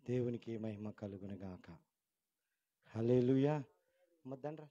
దేవునికి మహిమ కలుగును గాక. హల్లెలూయా. మద్దండ్రా.